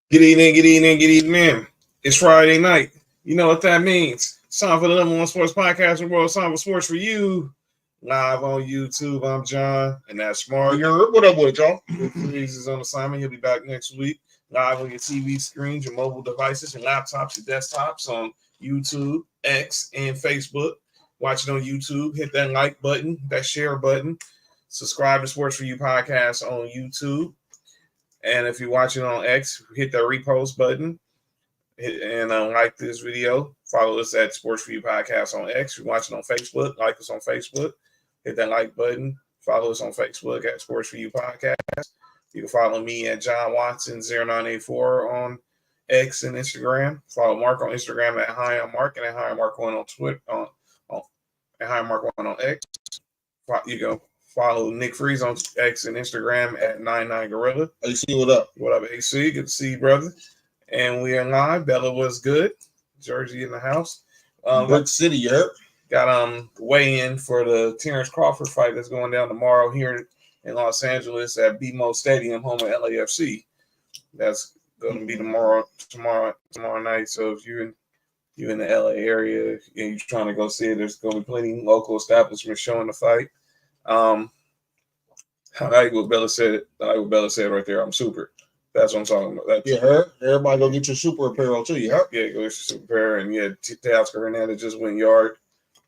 Good evening, good evening, good evening. It's Friday night. You know what that means. It's time for the number one sports podcast in the world. It's time for Sports for You. Live on YouTube. I'm John, and that's Smart. What up with y'all? Freeze is on assignment. He'll be back next week. Live on your TV screens, your mobile devices, your laptops, your desktops on YouTube, X, and Facebook. Watch it on YouTube. Hit that like button, that share button. Subscribe to Sports for You podcast on YouTube. And if you're watching on X, hit the repost button and like this video. Follow us at Sports for You Podcast on X. If you're watching on Facebook, like us on Facebook. Hit that like button. Follow us on Facebook at Sports for You Podcast. You can follow me at John Watson 0984 on X and Instagram. Follow Mark on Instagram at Hi I'm Mark and at Hi I'm Mark 1 on Twitter at Hi I'm Mark 1 on X. You go. Follow Nick Freeze on X and Instagram at 99gorilla. AC, what up? What up, AC? Good to see you, brother. And we are live. Bella was good. Jersey in the house. Brick City, you heard? Got weigh in for the Terrence Crawford fight that's going down tomorrow here in Los Angeles at BMO Stadium, home of LAFC. That's going to be tomorrow night. So if you're in the LA area and you're trying to go see it, there's going to be plenty of local establishments showing the fight. I like what Bella said. Right there. I'm super. That's what I'm talking about. You heard? Everybody go get your super apparel too. You heard? Yeah, go get your super apparel. And yeah, Teoscar Hernandez just went yard.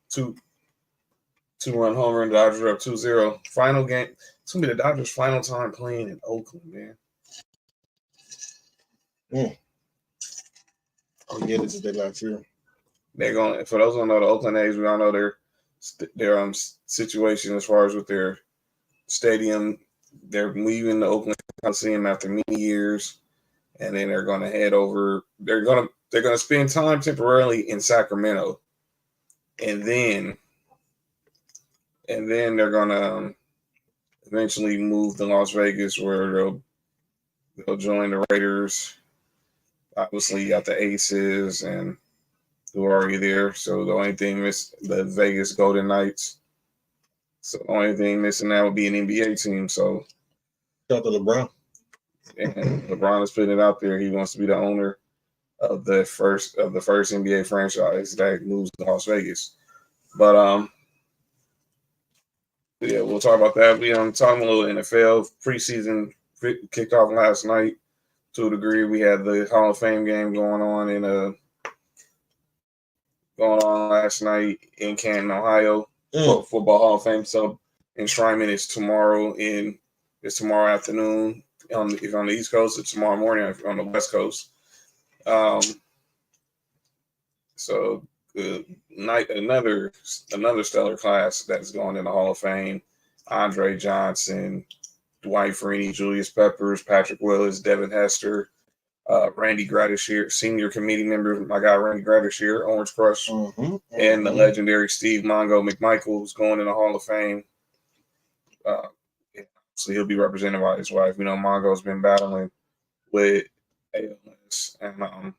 Two-run homer, and Dodgers are up 2-0. Final game. It's gonna be the Dodgers' final time playing in Oakland, man. Oh yeah, this is their last year. They're going. For those who don't know, the Oakland A's, we all know their situation as far as with their stadium. They're leaving the Oakland Coliseum after many years, and then they're going to head over. They're going to spend time temporarily in Sacramento, and then they're going to eventually move to Las Vegas, where they'll join the Raiders. Obviously, you got the Aces and who are already there. So the only thing the Vegas Golden Knights. So the only thing missing now would be an NBA team. So shout out to LeBron. And LeBron is putting it out there. He wants to be the owner of the first NBA franchise that moves to Las Vegas. But yeah, we'll talk about that. We talking a little NFL preseason kicked off last night to a degree. We had the Hall of Fame game going on last night in Canton, Ohio. Football Hall of Fame. So enshrinement is tomorrow afternoon. If on the East Coast, it's tomorrow morning on the West Coast. So another stellar class that's going in the Hall of Fame. Andre Johnson, Dwight Freeney, Julius Peppers, Patrick Willis, Devin Hester, Randy Gradisher, senior committee member, my guy Randy Gradisher, Orange Crush, and the legendary Steve Mongo McMichael, who's going in the Hall of Fame. So he'll be represented by his wife. Mongo's been battling with ALS, and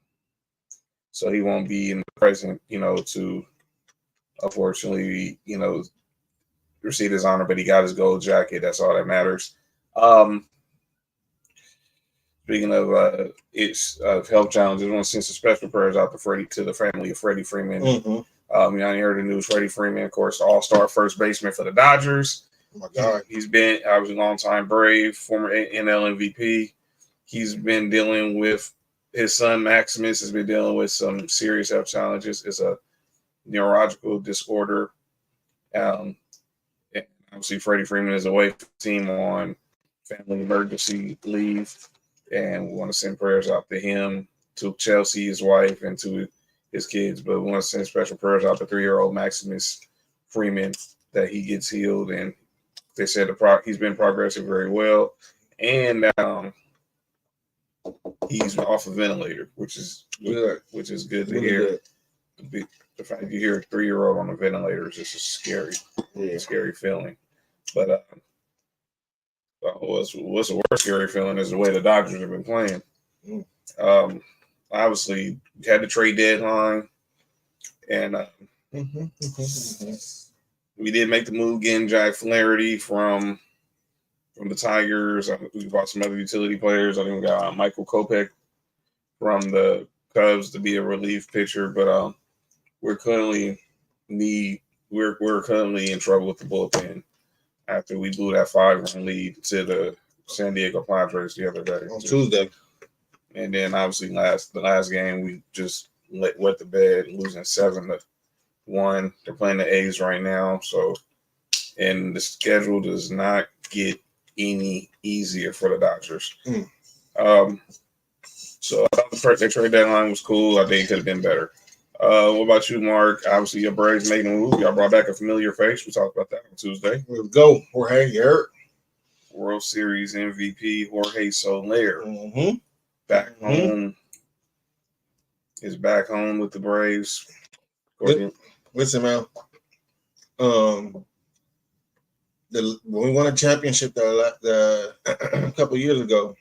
so he won't be in the present, to unfortunately, receive his honor, but he got his gold jacket. That's all that matters. Speaking of health challenges, I want to send some special prayers out to the family of Freddie Freeman. You heard the news. Freddie Freeman, of course, all-star first baseman for the Dodgers. Oh my God, he's been. I was a long-time Brave, former NL MVP. He's been dealing with his son Maximus. Has been dealing with some serious health challenges. It's a neurological disorder. And obviously, Freddie Freeman is away from the team on family emergency leave. And we want to send prayers out to him, to Chelsea, his wife, and to his kids. But we want to send special prayers out to 3-year-old Maximus Freeman that he gets healed. And they said he's been progressing very well. And he's off a ventilator, which is good. Which is good to hear. Good. The fact you hear a 3-year-old on a ventilator is just a scary feeling. But what's the worst scary feeling is the way the Dodgers have been playing. Obviously, we had the trade deadline, and we did make the move getting Jack Flaherty from the Tigers. We bought some other utility players. I think we got Michael Kopech from the Cubs to be a relief pitcher, but we're currently we're currently in trouble with the bullpen after we blew that 5-run lead to the San Diego Padres the other day on Tuesday. And then obviously the last game we just wet the bed, losing 7-1. They're playing the A's right now, so and the schedule does not get any easier for the Dodgers. So I thought the trade deadline was cool. I think it could have been better. What about you, Mark? Obviously, your Braves made a move. Y'all brought back a familiar face. We talked about that on Tuesday. Let's go, Jorge Garrett. World Series MVP Jorge Soler. Mm-hmm. Back home. Is back home with the Braves. Listen, man. When we won a championship a couple years ago,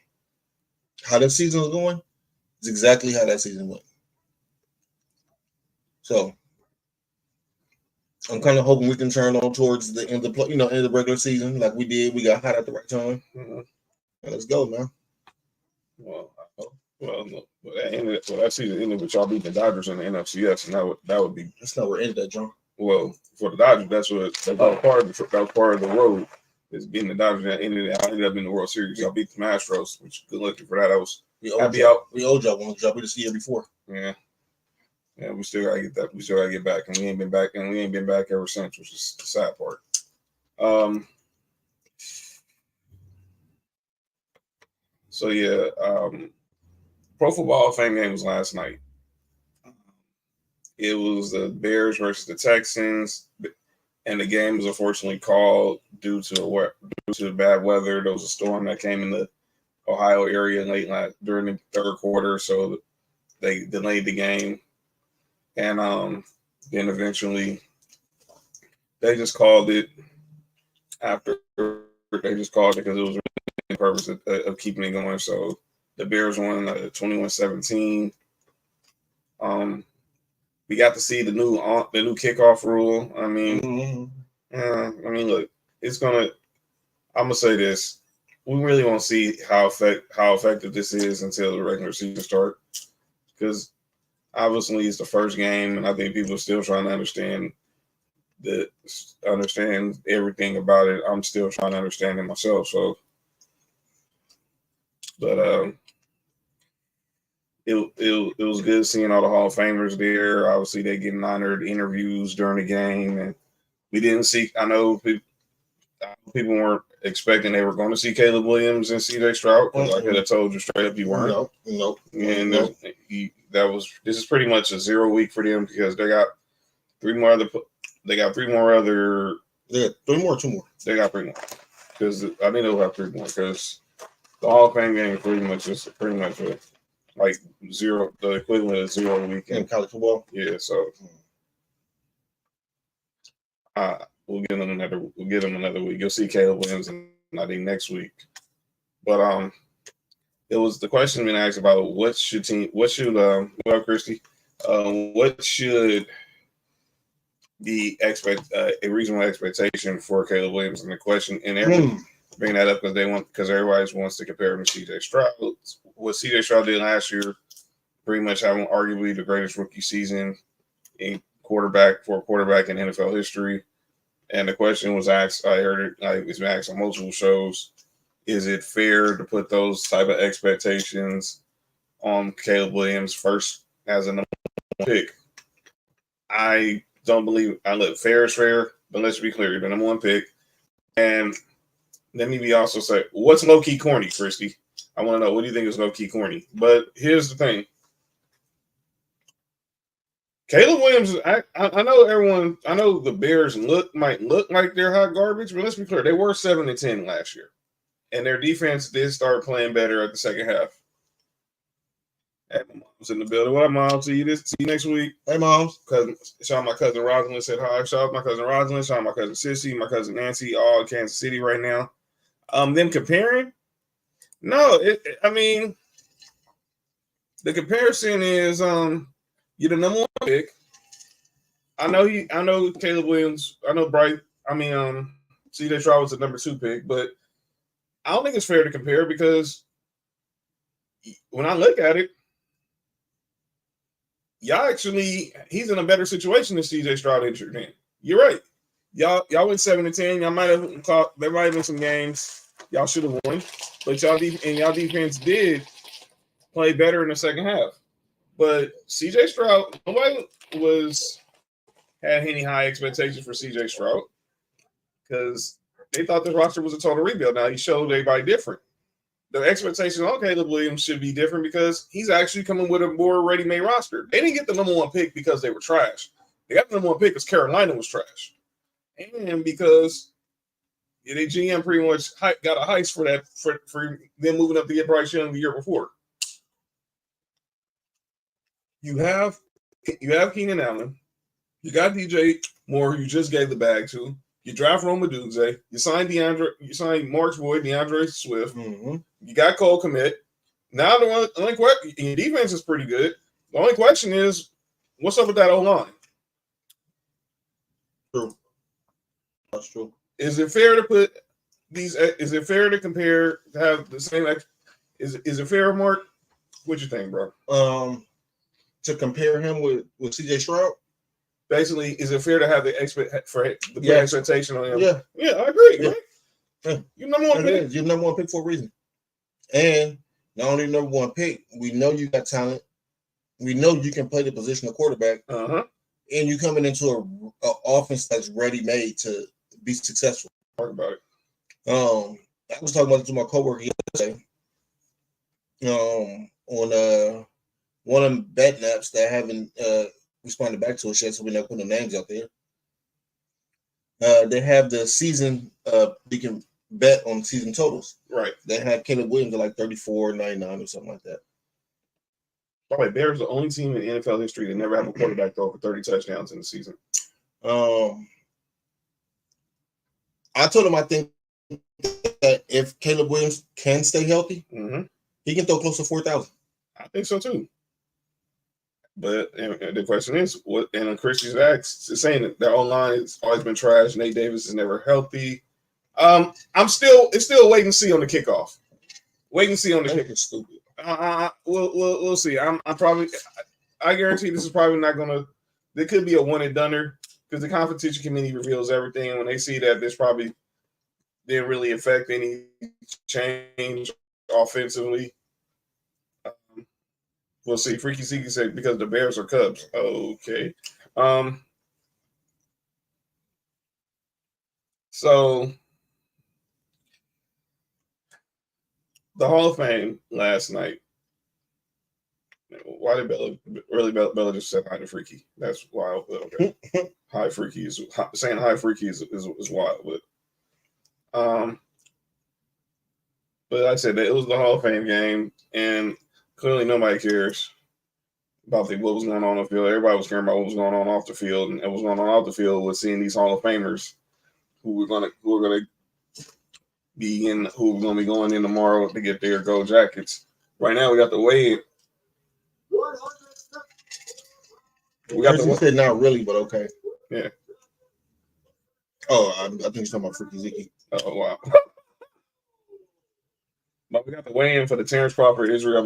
how that season was going is exactly how that season went. So I'm kind of hoping we can turn on towards the end of the end of the regular season like we did. We got hot at the right time. Mm-hmm. Let's go, man. Well, that season ended with y'all beating the Dodgers in the NFCS, and that would be. That's not where it ended that, John. Well, for the Dodgers, that was part of the road. Is beating the Dodgers that ended up in the World Series. Y'all beat the Astros, which good luck for that. I was happy out. We owed y'all one job we just year before. Yeah. Yeah, we still gotta get that. We still gotta get back, and we ain't been back ever since, which is the sad part. So yeah, Pro Football Hall of Fame game was last night. It was the Bears versus the Texans, and the game was unfortunately called due to bad weather. There was a storm that came in the Ohio area during the third quarter, so they delayed the game. And then eventually they just called it after they just called it because it was really the purpose of keeping it going. So the Bears won 21-17. We got to see the new kickoff rule. I mean, look, I'm gonna say this. We really won't see how effective this is until the regular season starts, because obviously it's the first game, and I think people are still trying to understand everything about it. I'm still trying to understand it myself. So, but it was good seeing all the Hall of Famers there. Obviously, they getting honored, interviews during the game, and we didn't see. I know people weren't expecting they were going to see Caleb Williams and C.J. Stroud, because I could have told you straight up you weren't. Nope. And this is pretty much a 0 week for them, because they got three more. They got 2 more. They got 3 more, because I think they'll have 3 more, because the Hall of Fame game is pretty much like zero, the equivalent of 0 week in college football. Yeah, so we'll give them another week. You'll see Caleb Williams, I think, next week. But it was the question being asked about what should Christy, what should be a reasonable expectation for Caleb Williams, and the question, and everyone bring that up because everybody wants to compare him to C.J. Stroud. What C.J. Stroud did last year, pretty much having arguably the greatest rookie season for a quarterback in NFL history. And the question was asked, I heard it, it's been asked on multiple shows, is it fair to put those type of expectations on Caleb Williams first as a number 1 pick? I don't believe, fair is fair, but let's be clear, the number 1 pick. And let me also say, what's low-key corny, Christy? I want to know, what do you think is low-key corny? But here's the thing. Caleb Williams, I know the Bears might look like they're hot garbage, but let's be clear, they were 7-10 last year. And their defense did start playing better at the second half. Hey, my mom's in the building. What up, Mom? See you next week. Hey, Moms. Shout out my cousin Rosalind said hi. Shout out my cousin Rosalind. Shout out my cousin Sissy, my cousin Nancy, all in Kansas City right now. Them comparing? No, I mean, the comparison is you're the number 1 pick. I know Caleb Williams. I know C.J. Stroud was the number 2 pick, but I don't think it's fair to compare, because when I look at it, he's in a better situation than CJ Stroud entered in. You're right. Y'all went 7-10. Y'all might have caught. There might have been some games y'all should have won, but y'all defense did play better in the second half. But CJ Stroud, nobody had any high expectations for CJ Stroud because they thought this roster was a total rebuild. Now he showed everybody different. The expectations on Caleb Williams should be different because he's actually coming with a more ready-made roster. They didn't get the number one pick because they were trash. They got the number one pick because Carolina was trash. And because the GM pretty much got a heist for that for them moving up to get Bryce Young the year before. You have Keenan Allen. You got DJ Moore, who you just gave the bag to. You draft Rome Odunze. You signed Marks Boyd, DeAndre Swift. Mm-hmm. You got Cole Kmet. Now the only question, your defense is pretty good. The only question is, what's up with that O-line? True. That's true. Is it fair to put these? Is it fair to compare to have the same? Is it fair, Mark? What you think, bro? To compare him with CJ Stroud. Basically, is it fair to have the expectation on him? Yeah, I agree. Yeah. Right? Yeah. You're number one pick. You're number one pick for a reason. And not only number one pick, we know you got talent. We know you can play the position of quarterback. Uh-huh. And you're coming into a offense that's ready-made to be successful. Talk about it. I was talking about it to my coworker yesterday. On one of them bet naps that I haven't responded back to us yet, so we're not putting the names out there. They have the season. You can bet on season totals. Right. They have Caleb Williams at like 34.99 or something like that. By the way, Bears are the only team in NFL history that never have a quarterback throw for 30 touchdowns in the season. I told him I think that if Caleb Williams can stay healthy, he can throw close to 4,000. I think so too. But and the question is, what? And Christian's saying that their O-line has always been trash. Nate Davis is never healthy. It's still wait and see on the kickoff. Wait and see on the kickoff. Stupid. We'll see. I guarantee this is probably not gonna. There could be a one and doneer because the competition committee reveals everything. When they see that this probably didn't really affect any change offensively. We'll see. Freaky Zeke said because the Bears are Cubs. Okay. So the Hall of Fame last night. Why did Bella just said hi to Freaky? That's wild. Okay. Hi Freaky is saying hi Freaky is wild, but I said that it was the Hall of Fame game, and clearly nobody cares about what was going on the field. Everybody was caring about what was going on off the field, and what was going on off the field was seeing these Hall of Famers who were gonna be going in tomorrow to get their gold jackets. Right now, we got the weigh-in. You said not really, but okay. Yeah. Oh, I think you're talking about Freaky Zeke. Oh wow. But we got the weigh-in for the Terrence Crawford Israel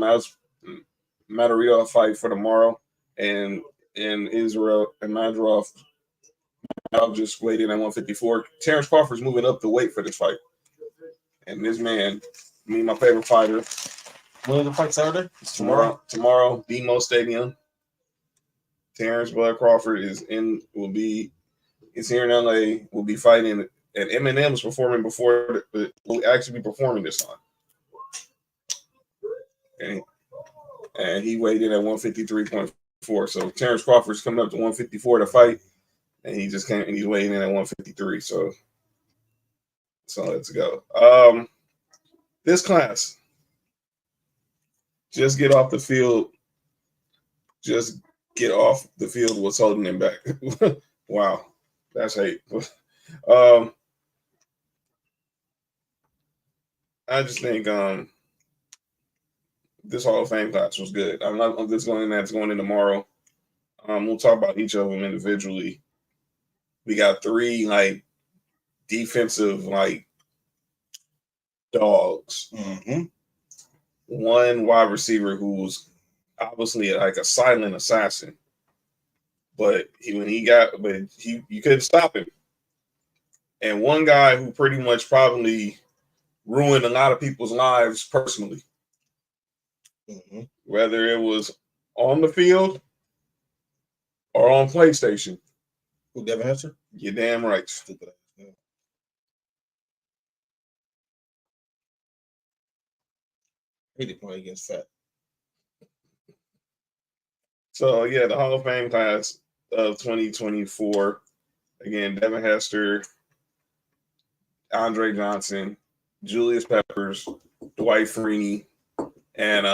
Matarito fight for tomorrow, and Israel and Madrov just weighed in at 154. Terrence Crawford's moving up the weight for this fight, and this man, my favorite fighter. When is the fight Saturday? It's tomorrow, BMO Stadium. Terrence Bud Crawford is here in LA. Will be fighting, and Eminem's performing before, will actually be performing this time. And he weighed in at 153.4. So Terrence Crawford's coming up to 154 to fight, and he just came and he's weighing in at 153. So let's go. This class, just get off the field. Just get off the field. What's holding him back? Wow, that's hate. I just think this Hall of Fame class was good. I'm just going in. That's going in tomorrow. We'll talk about each of them individually. We got 3 defensive dogs. Mm-hmm. 1 wide receiver who was obviously a silent assassin. but you couldn't stop him. And one guy who pretty much probably ruined a lot of people's lives personally, whether it was on the field or on PlayStation. Who, Devin Hester? You're damn right. Stupid ass. Yeah. He did play against Fat. So yeah, the Hall of Fame class of 2024. Again, Devin Hester, Andre Johnson, Julius Peppers, Dwight Freeney, and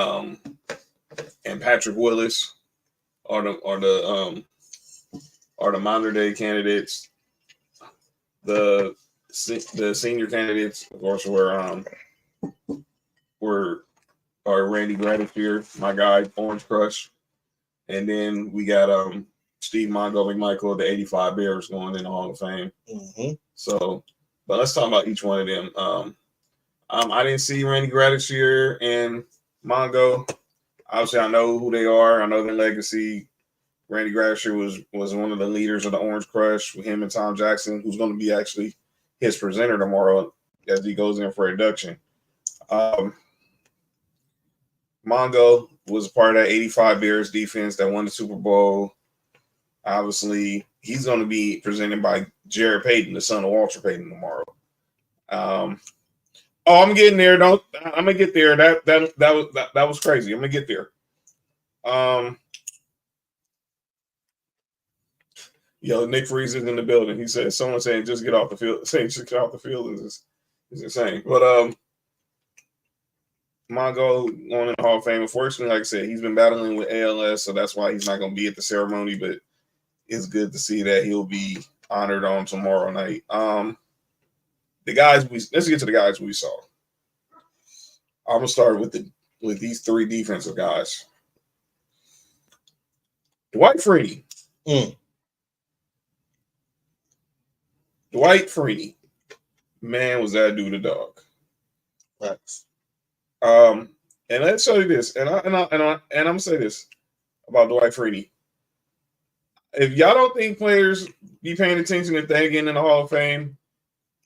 Patrick Willis are the modern day candidates. The senior candidates, of course, were Randy Gratitude, my guy, Orange Crush, and then we got Steve Mongo McMichael, the '85 Bears, going in the Hall of Fame. So, but let's talk about each one of them. I didn't see Randy Gratitude and Mongo. Obviously, I know who they are. I know their legacy. Randy Gratitude was one of the leaders of the Orange Crush with him and Tom Jackson, who's going to be actually his presenter tomorrow as he goes in for induction. Mongo was part of that '85 Bears defense that won the Super Bowl. Obviously, he's going to be presented by Jared Payton, the son of Walter Payton, tomorrow. I'm getting there. I'm gonna get there. That was crazy. I'm gonna get there. Nick Freeze is in the building. He said someone saying just get off the field. Saying just get off the field is insane. But Mongo going in the Hall of Fame. Unfortunately, like I said, he's been battling with ALS, so that's why he's not going to be at the ceremony. But it's good to see that he'll be honored on tomorrow night. Let's get to the guys we saw. I'm gonna start with these three defensive guys. Dwight Freeney. Dwight Freeney. Man, was that dude a dog. Facts. And let's show you this, and I'm gonna say this about Dwight Freeney. If y'all don't think players be paying attention if they get in the Hall of Fame,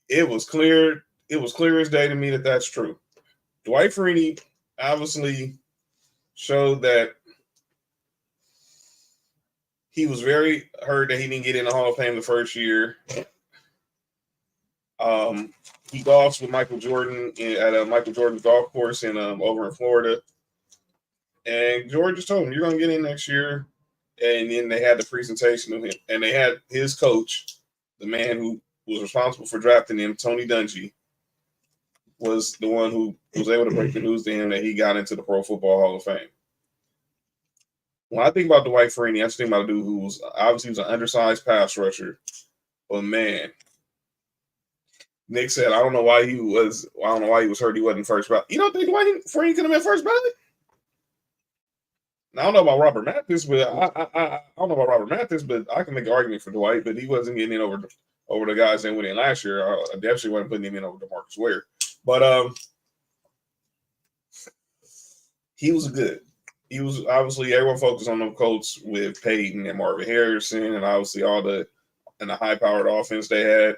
it was clear as day to me that that's true. Dwight Freeney obviously showed that he was very hurt that he didn't get in the Hall of Fame the first year. He golfs with Michael Jordan at Michael Jordan's golf course over in Florida. And George just told him, you're going to get in next year. And then they had the presentation of him. And they had his coach, the man who was responsible for drafting him, Tony Dungy, was the one who was able to break the news to him that he got into the Pro Football Hall of Fame. When I think about Dwight Freeney, I just think about a dude who was obviously an undersized pass rusher. But man, Nick said, I don't know why he was hurt. He wasn't first ballot. You don't think Dwight Freeney could have been first ballot? Now, I don't know about Robert Mathis, but I don't know about Robert Mathis, but I can make an argument for Dwight. But he wasn't getting in over the guys that went in last year. I definitely wasn't putting him in over DeMarcus Ware. But he was good. He was obviously everyone focused on them Colts with Peyton and Marvin Harrison and obviously the high-powered offense they had.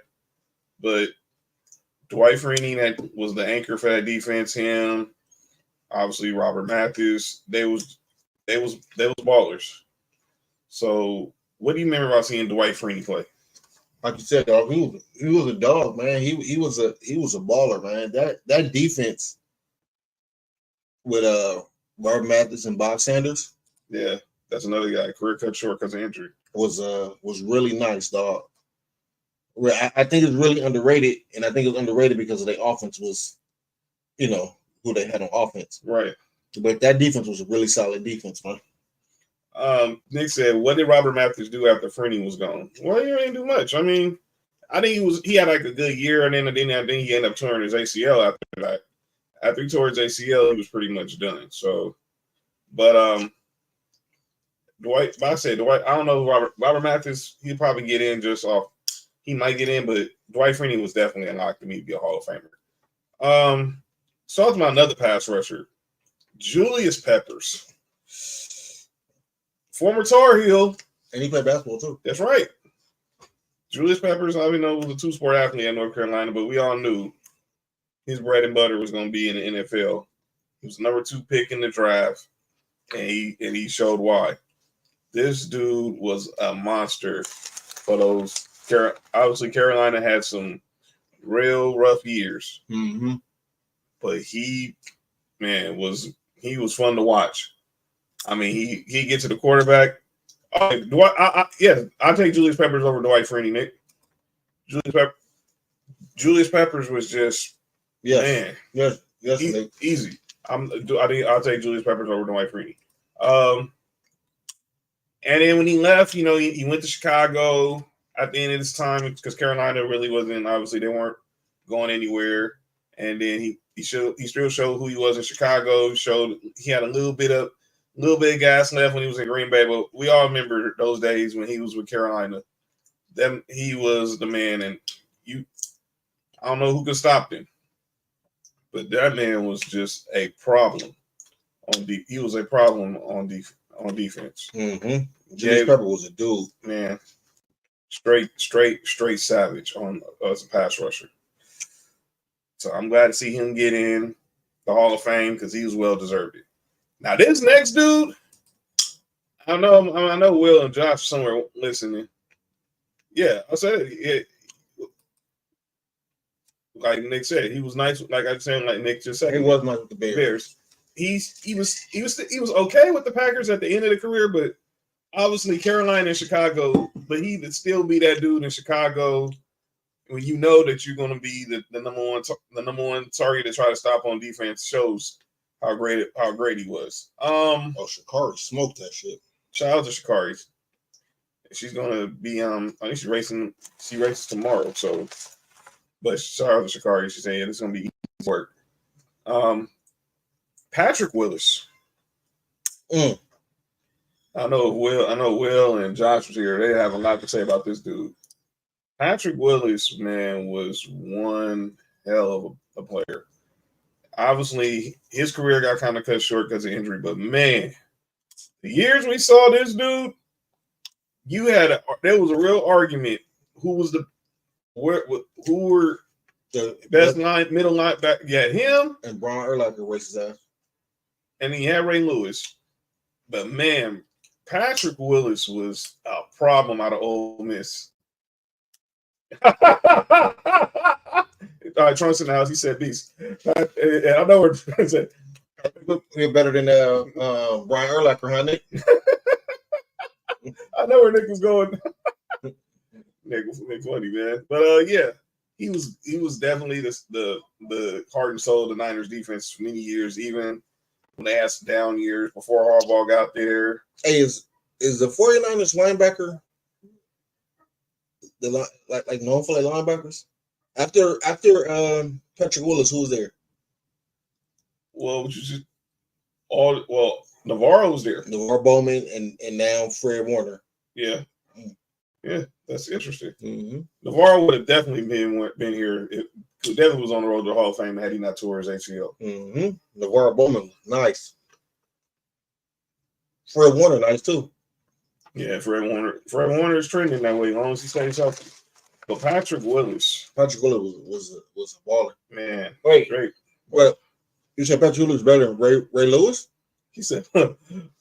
But Dwight Freeney that was the anchor for that defense. Him, obviously Robert Mathis. They was ballers. So, what do you remember about seeing Dwight Freeney play? Like you said, dog, he was a dog, man. He was a baller, man. That defense with Robert Mathis and Bob Sanders. Yeah, that's another guy. Career cut short because of injury. Was really nice, dog. I think it's really underrated, and I think it's underrated because of their offense was, who they had on offense. Right. But that defense was a really solid defense, man. Nick said, what did Robert Mathis do after Freeney was gone? Well, he didn't do much. I mean, I think he had like a good year, and then I think he ended up tearing his ACL after that. After he tore his ACL, he was pretty much done. So, but Dwight, I don't know Robert Mathis, he'd probably get in just off. He might get in, but Dwight Freeney was definitely unlocked to me to be a Hall of Famer. So talking about another pass rusher, Julius Peppers. Former Tar Heel. And he played basketball too. That's right. Julius Peppers, I know, was a two-sport athlete at North Carolina, but we all knew his bread and butter was going to be in the NFL. He was number 2 pick in the draft, and he showed why. This dude was a monster for those. Obviously, Carolina had some real rough years, but he was fun to watch. I mean, he get to the quarterback. I take Julius Peppers over Dwight Freeney, Nick. Julius Peppers was just man, yes, easy. I'll take Julius Peppers over Dwight Freeney. And then when he left, he went to Chicago at the end of this time because Carolina really wasn't. Obviously, they weren't going anywhere. And then he still showed who he was in Chicago. Showed he had a little bit of gas left when he was in Green Bay. But we all remember those days when he was with Carolina. Then he was the man, and I don't know who could stop him. But that man was just a problem. He was a problem on defense. Julius Pepper was a dude, man. Straight savage as a pass rusher. So I'm glad to see him get in the Hall of Fame because he was well deserved. Now this next dude, I know Will and Josh somewhere listening. Yeah, I said it. Like Nick said, he was nice. Like I was saying, like Nick just said, he was nice with the Bears. He was okay with the Packers at the end of the career, but obviously Carolina and Chicago. But he would still be that dude in Chicago when you know that you're going to be the number one target to try to stop on defense. Shows how great he was. Sha'Carri smoked that shit. Shout out to Sha'Carri. She's gonna be I think she races tomorrow. So, but shout out to Sha'Carri. She's saying it's gonna be easy work. Patrick Willis. I know Will and Josh was here. They have a lot to say about this dude. Patrick Willis, man, was one hell of a player. Obviously, his career got kind of cut short because of injury, but man, the years we saw this dude, there was a real argument who were the best middle linebacker. You had him and Brian Urlacher raced his ass, and he had Ray Lewis. But man, Patrick Willis was a problem out of Ole Miss. Trump's in the house. He said beast. And I know what he said. We're better than Brian Urlacher, huh, Nick? I know where Nick was going. Nick funny, man. But yeah, he was definitely the heart and soul of the Niners defense for many years, even when they had some down years before Harbaugh got there. Hey, is the 49ers linebacker like known for like linebackers? After Patrick Willis, who's there? Well, Navarro was there. Navarro Bowman and now Fred Warner. Yeah. Yeah, that's interesting. Navarro would have definitely been here. It definitely was on the road to the Hall of Fame had he not tore his ACL. Navarro Bowman, nice. Fred Warner, nice too. Yeah, Fred Warner is trending that way as long as he stays healthy. But Patrick Willis was a baller. Man, wait, great. Well, you said Patrick Willis better than Ray Lewis? He said both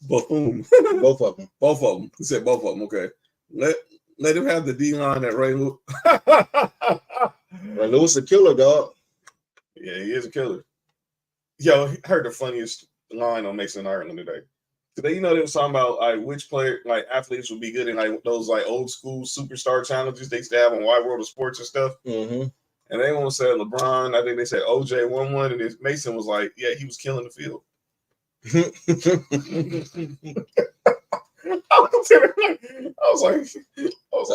of them. Both of them. He said both of them. Okay, let him have the D line that Ray Lewis. Ray Lewis a killer, dog. Yeah, he is a killer. Yo, I heard the funniest line on Mason Ireland today. Today, they was talking about like which player, like athletes would be good in like those like old school superstar challenges they used to have on Wide World of Sports and stuff. And they want to say LeBron. I think they said OJ won one, and Mason was like, "Yeah, he was killing the field." I was like,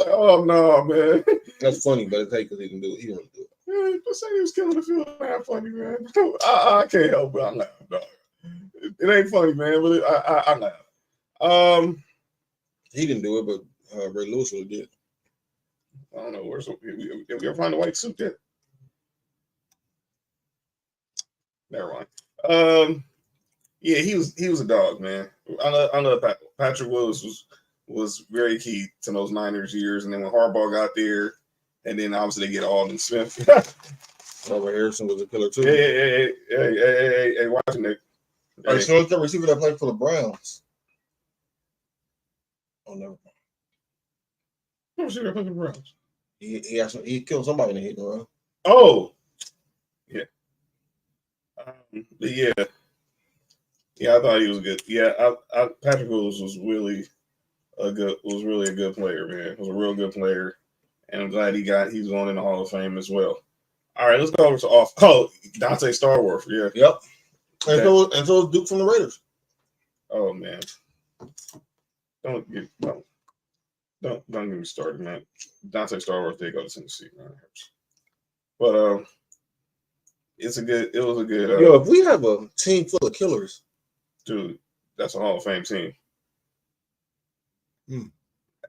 "Oh no, man." That's funny, but it's because he can do it. He don't do it. Yeah, just saying he was killing the field. Not funny, man. I can't help it. I laugh, dog. It ain't funny, man, but I laugh. He didn't do it, but Ray Lewis really did. I don't know where's we ever find a white suit yet? Never mind. Yeah, he was a dog, man. I love Patrick Willis was very key to those Niners years. And then when Harbaugh got there, and then obviously they get Alden Smith. Robert Harrison was a killer too. Hey, watching it. All right, so it's the receiver that played for the Browns. Oh, never mind. What receiver that played for the Browns? He killed somebody in the hit and run. Oh, yeah. Yeah. Yeah, I thought he was good. Yeah, Patrick Willis was really a good player, man. Was a real good player, and I'm glad he's going in the Hall of Fame as well. All right, let's go over to Dante Starworth. Yeah. Yep. And so is Duke from the Raiders. Oh man, don't get me started, man. Dante Starworth did go to Tennessee, man. But it was a good. If we have a team full of killers, dude, that's a Hall of Fame team.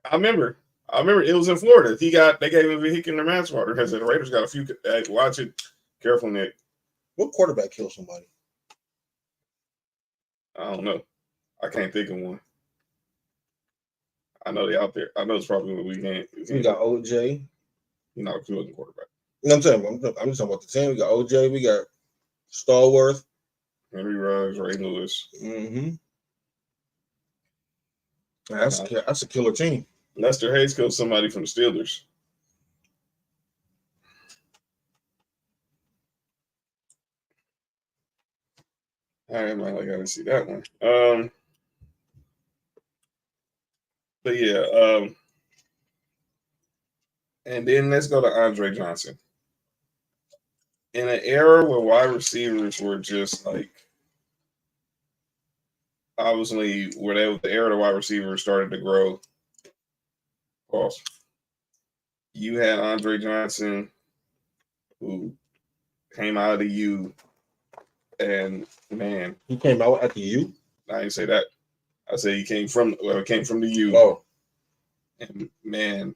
I remember it was in Florida. They gave him a vehicular manslaughter because the Raiders got a few. Watch it careful, Nick. What quarterback killed somebody? I don't know. I can't think of one. I know they're out there. I know it's probably what we can't. We got OJ. He not a good quarterback. No, I'm just talking about the team. We got OJ. We got Stallworth, Henry Ruggs, Ray Lewis. Mm-hmm. That's a killer team. Lester Hayes killed somebody from the Steelers. All right, man, I gotta see that one. But yeah, and then let's go to Andre Johnson. In an era where wide receivers were just like, obviously, the era the wide receivers started to grow. Pause. You had Andre Johnson, who came out of the U, and man, he came out at the U. I didn't say that. I said he came from the U. Oh, and man,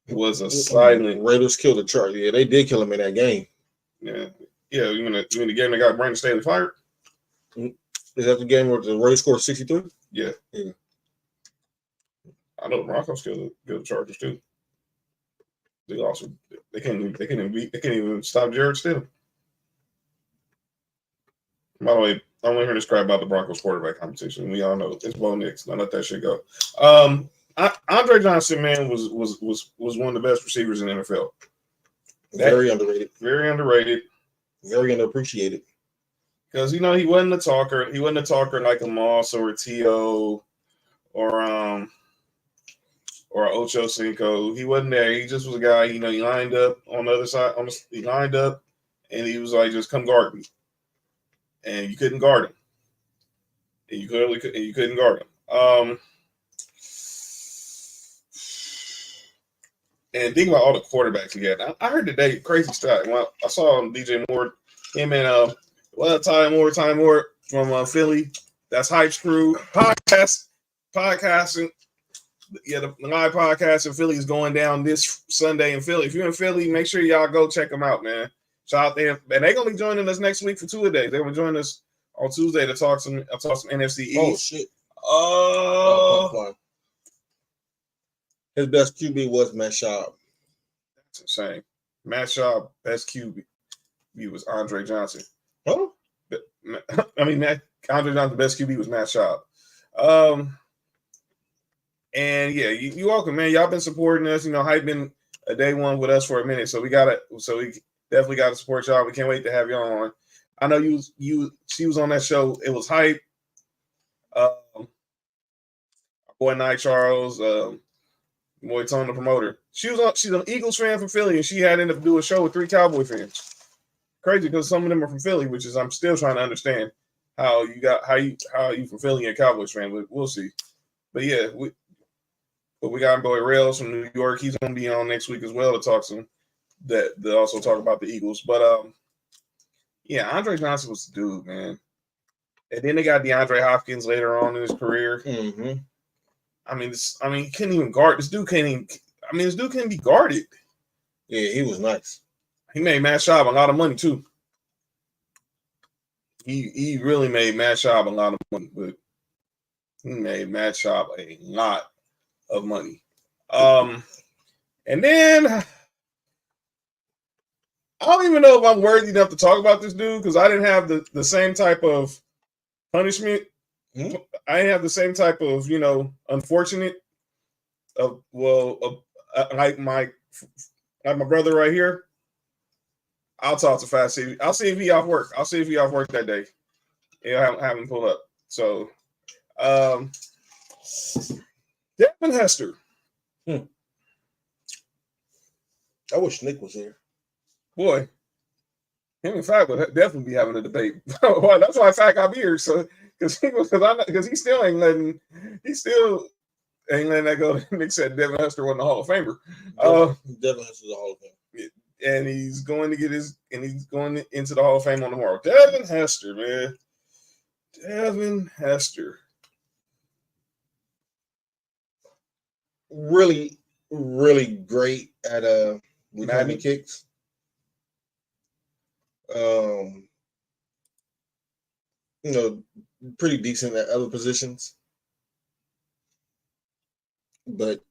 it was a silent. Raiders killed the Chargers. Yeah, they did kill him in that game. Yeah. You mean the game that got Brandon Staley fired? Is that the game where the Raiders scored 63? Yeah. I know the Broncos killed the Chargers too. They can't even stop Jared Stidham. By the way, I want to hear this crap about the Broncos quarterback competition. We all know it's Bo Nix. Don't let that shit go. Andre Johnson, man, was one of the best receivers in the NFL. Very underrated. Very underrated. Very underappreciated. Because he wasn't a talker. He wasn't a talker like a Moss or a T.O. or Ocho Cinco. He wasn't there. He just was a guy. He lined up on the other side. He lined up, and he was like, "Just come guard me." And you couldn't guard him. And you couldn't guard him. And think about all the quarterbacks he had. I heard today crazy stuff. When I saw DJ Moore, him and Ty Moore from Philly. That's Hype's Crew podcasting. Yeah, the live podcast in Philly is going down this Sunday in Philly. If you're in Philly, make sure y'all go check them out, man. Shout out there, and they're gonna be joining us next week for 2 days. They're gonna join us on Tuesday to talk some NFC East. Oh shit! Oh, his best QB was Matt Schaub. That's insane. Matt Schaub, best QB was Andre Johnson. Huh? I mean, Andre Johnson, best QB was Matt Schaub. And yeah, you welcome, man. Y'all been supporting us. Hype been a day one with us for a minute, so we definitely got to support y'all. We can't wait to have y'all on. I know she was on that show. It was Hype. Our boy Nye Charles, boy Tone the promoter. She's an Eagles fan from Philly, and she had ended up doing a show with 3 Cowboy fans. Crazy because some of them are from Philly, which is I'm still trying to understand how you from Philly and Cowboys fan, but we'll see. But yeah, we got boy Rails from New York. He's gonna be on next week as well to talk to also talk about the Eagles. But yeah, Andre Johnson was the dude, man. And then they got DeAndre Hopkins later on in his career. Mm-hmm. He couldn't even guard. This dude can't be guarded. Yeah, he was nice. He made Matt Schaub a lot of money too. He really made Matt Schaub a lot of money, but He made Matt Schaub a lot of money. And then I don't even know if I'm worthy enough to talk about this dude because I didn't have the same type of punishment. Hmm? I didn't have the same type of, unfortunate like my brother right here. I'll talk to Fast. I'll see if he off work. I'll see if he off work that day. Yeah, have him pull up. So, Devin Hester. I wish Nick was here. Boy, him and Fat would definitely be having a debate. Well, that's why Fat got here. So, because he still ain't letting that go. Nick said Devin Hester wasn't a Hall of Famer. Devin Hester's a Hall of Famer. And he's going into the Hall of Fame on tomorrow. Devin Hester, man. Devin Hester. Really, really great at returning kicks. Pretty decent at other positions. But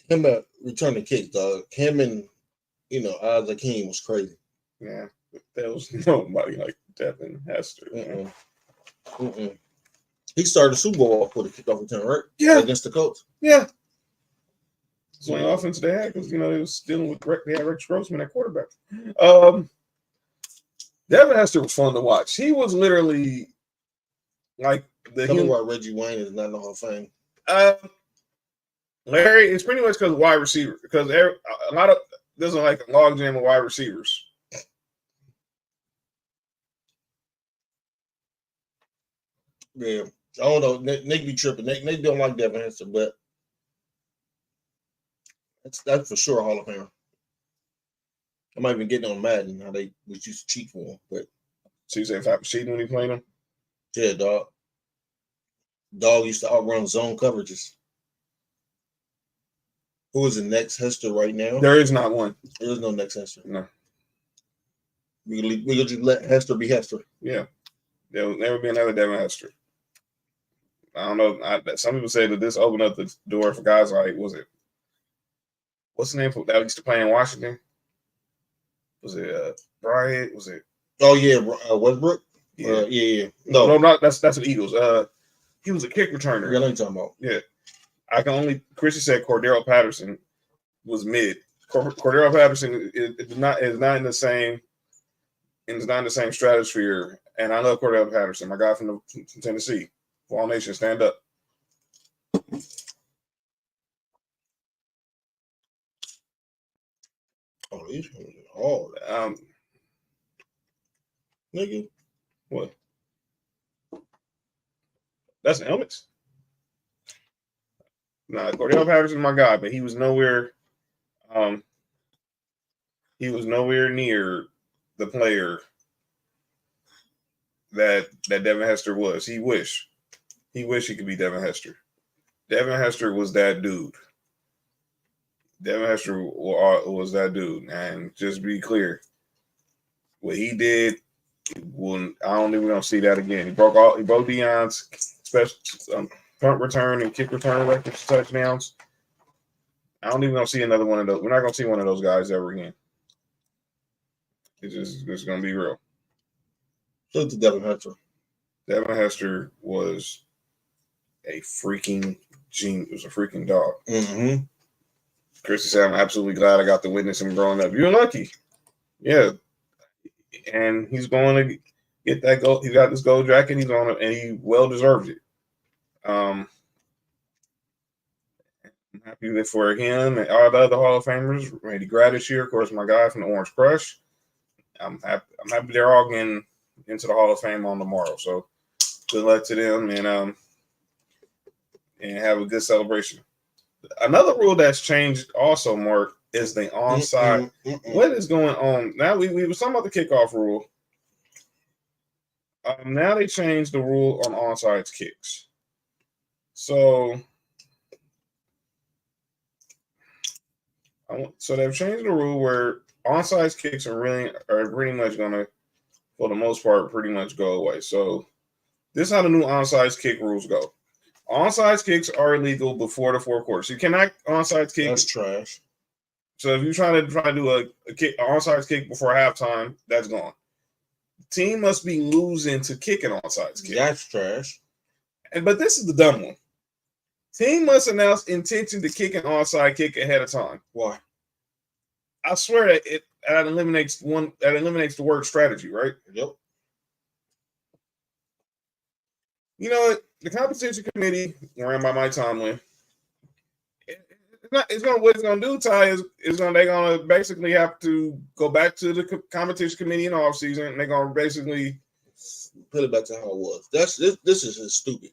him at returning kicks, dog. Him and Oz Hakeem was crazy. Yeah, there was nobody like Devin Hester. He started the Super Bowl off with a kickoff return, right? Yeah, against the Colts. Yeah, it's the only offense they had because they was dealing with they had Rex Grossman at quarterback. Devin Hester was fun to watch. He was literally like Tell me why Reggie Wayne is not in the Hall of Fame. Larry, it's pretty much because of wide receiver. Because a lot of there's like a log jam of wide receivers. Yeah, I don't know. Nick be tripping. Nick don't like Devin Hester, but that's for sure a Hall of Famer. I might even get on Madden how they was used to cheat for him. But so you say if I was cheating when he played him? Yeah, dog. Dog used to outrun zone coverages. Who is the next Hester right now? There is not one. There is no next Hester. No. We could just let Hester be Hester. Yeah. There will never be another Devin Hester. I don't know. Some people say that this opened up the door for guys like, what's the name for that used to play in Washington? Was it Bryant? Was it? Oh yeah, Westbrook. Yeah, yeah. No, not that's the Eagles. He was a kick returner. Yeah, I know you're talking about. Yeah, Christian said Cordero Patterson was mid. Cordero Patterson is not in the same. It's not in the same stratosphere. And I love Cordero Patterson, my guy from Tennessee. All Nation, stand up. Oh, these all nigga. What? That's the helmets. Nah, Cordell Patterson, my guy, but he was nowhere. He was nowhere near the player that Devin Hester was. He wished he could be Devin Hester. Devin Hester was that dude. Devin Hester was that dude, and just be clear, what he did, I don't even gonna see that again. He broke Deion's special punt return and kick return records, touchdowns. I don't even gonna see another one of those. We're not gonna see one of those guys ever again. It's just gonna be real. Look to Devin Hester. Devin Hester was a freaking genius. It was a freaking dog. Mm-hmm. Christy said, "I'm absolutely glad I got to witness him growing up." You're lucky. Yeah. And he's going to get that gold. He got this gold jacket. He's on it, and he well deserves it. I'm happy for him and all the other Hall of Famers. Randy Grad this year, of course, my guy from the Orange Crush. I'm happy they're all getting into the Hall of Fame on tomorrow. So good luck to them, and have a good celebration. Another rule that's changed also, Mark, is the onside. What is going on now? We were talking about the kickoff rule. Now they changed the rule on onside kicks. So they've changed the rule where onside kicks are pretty much going to, for the most part, pretty much go away. So this is how the new onside kick rules go. onside kicks are illegal before the fourth quarter. So you cannot onside kick. That's trash. So if you're trying to do a kick, an onside kick before halftime, that's gone. The team must be losing to kick an onside kick. That's trash. But this is the dumb one. Team must announce intention to kick an onside kick ahead of time. Why? I swear that eliminates the word strategy, right? Yep. You know what? The competition committee ran by Mike Tomlin. What it's gonna do, Ty, is they're gonna basically have to go back to the competition committee in the offseason, and they're gonna basically put it back to how it was. This is just stupid.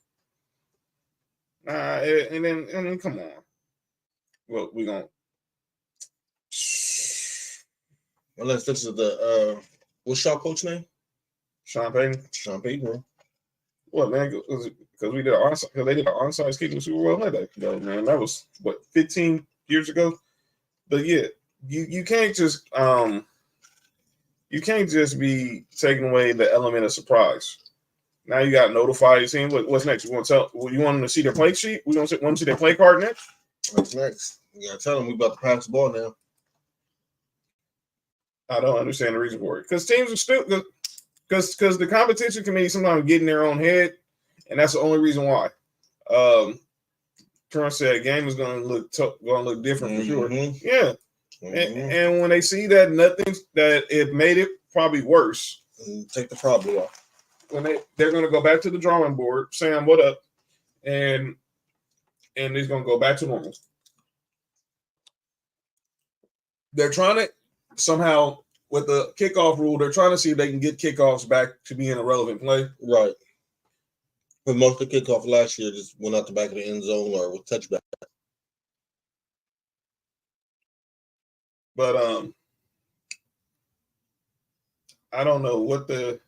And then come on. Well, we gonna unless this is the what's y'all coach name? Sean Payton. Sean Payton. What, man? Because we did an onside, because they did an onside kick in the Super Bowl ago, man. That was what, 15 years ago. But yeah, you can't just be taking away the element of surprise. Now you got to notify your team. What's next? You want them to see their play sheet? We want to see their play card next. What's next? You got to tell them we about to pass the ball now. I don't understand the reason for it. Because teams are stupid. Because the competition committee sometimes get in their own head, and that's the only reason why. Trump said game is going to look different for sure. Yeah, and when they see that that it made it probably worse, take the problem off. When they're going to go back to the drawing board, Sam, what up, and it's going to go back to normal. They're trying to somehow. With the kickoff rule, they're trying to see if they can get kickoffs back to being a relevant play. Right. But most of the kickoff last year just went out the back of the end zone or with touchback. But I don't know what the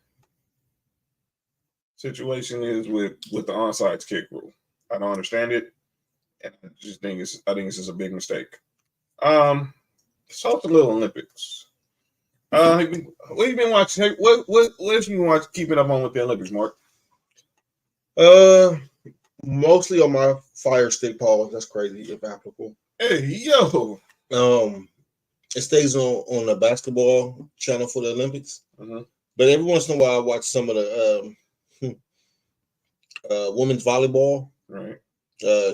situation is with the onside kick rule. I don't understand it, and I think it's just a big mistake. So the Little Olympics. What have you been watching? What have you been watching? Keeping up on with the Olympics, Mark? Mostly on my Fire Stick, Paul. That's crazy if applicable. Hey, yo. It stays on the basketball channel for the Olympics, but every once in a while I watch some of the women's volleyball, right?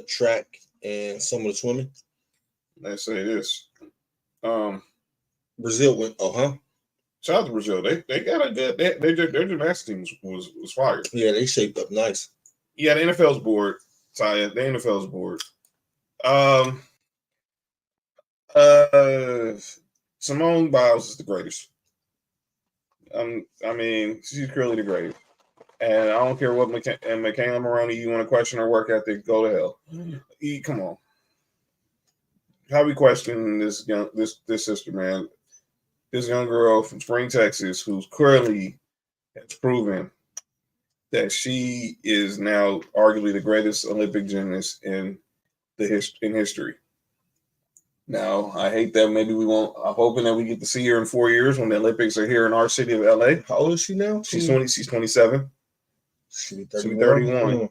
Track and some of the swimming. Let's say this. Brazil went. Shout out to Brazil. They got a good. Their gymnastics team was fire. Yeah, they shaped up nice. Yeah, the NFL's board. Ty, the NFL's board. Simone Biles is the greatest. I mean, she's clearly the greatest. And I don't care what Michaela Maroney you want to question her work ethic, go to hell. Come on. How we question this sister, man? This young girl from Spring, Texas, who's clearly has proven that she is now arguably the greatest Olympic gymnast in history. Now, I hate that maybe we won't. I'm hoping that we get to see her in 4 years when the Olympics are here in our city of LA. How old is she now? She's 20. She's 27. She'll be 31.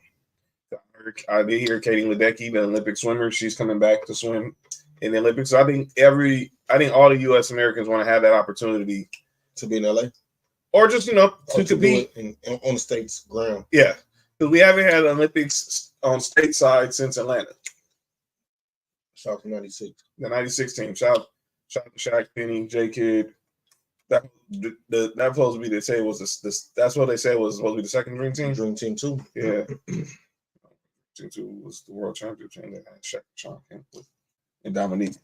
I did hear Katie Ledecky, the Olympic swimmer. She's coming back to swim in the Olympics. So I think all the U.S. Americans want to have that opportunity to be in LA, or just to compete on the state's ground. Yeah, because we haven't had Olympics on stateside since Atlanta. Shout out to '96. The '96 team. Shout to Shaq, Penny, J Kidd. That supposed to be, they say was this. That's what they said was supposed to be the second Dream Team. Dream Team 2. Yeah. Team 2 was the world championship team that had Shaq, Sean Kemp, and Dominique.